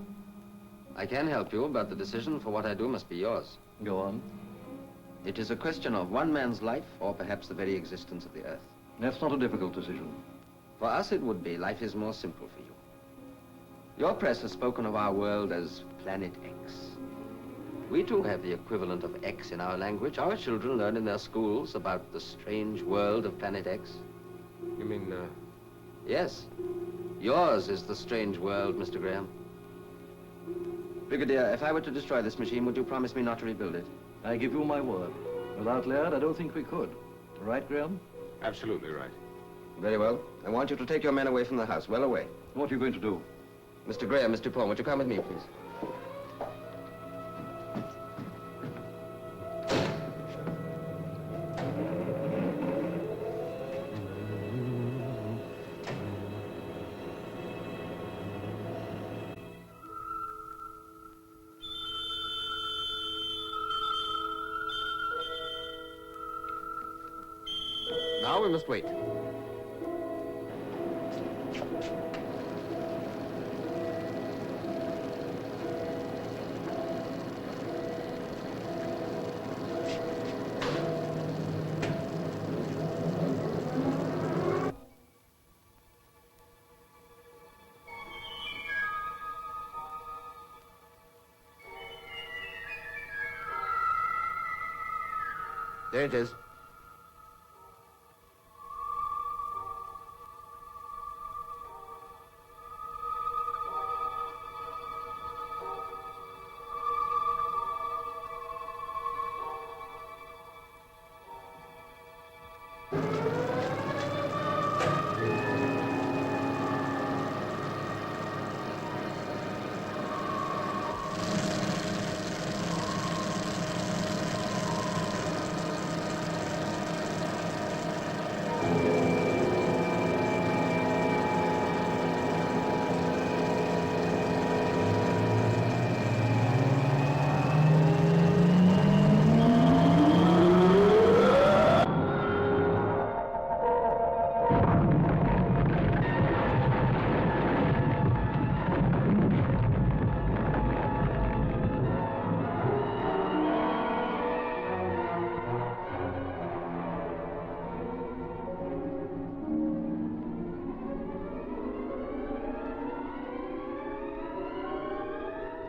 I can help you, but the decision for what I do must be yours. Go on. It is a question of one man's life, or perhaps the very existence of the Earth. That's not a difficult decision. For us, it would be. Life is more simple for you. Your press has spoken of our world as Planet X. We too have the equivalent of X in our language. Our children learn in their schools about the strange world of Planet X. You mean, Yes. Yours is the strange world, Mr. Graham. Brigadier, if I were to destroy this machine, would you promise me not to rebuild it? I give you my word. Without Laird, I don't think we could. Right, Graham? Absolutely right. Very well. I want you to take your men away from the house, well away. What are you going to do? Mr. Graham, Mr. Paul, would you come with me, please? Now we must wait. There it is.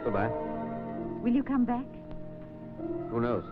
Goodbye. Will you come back? Who knows?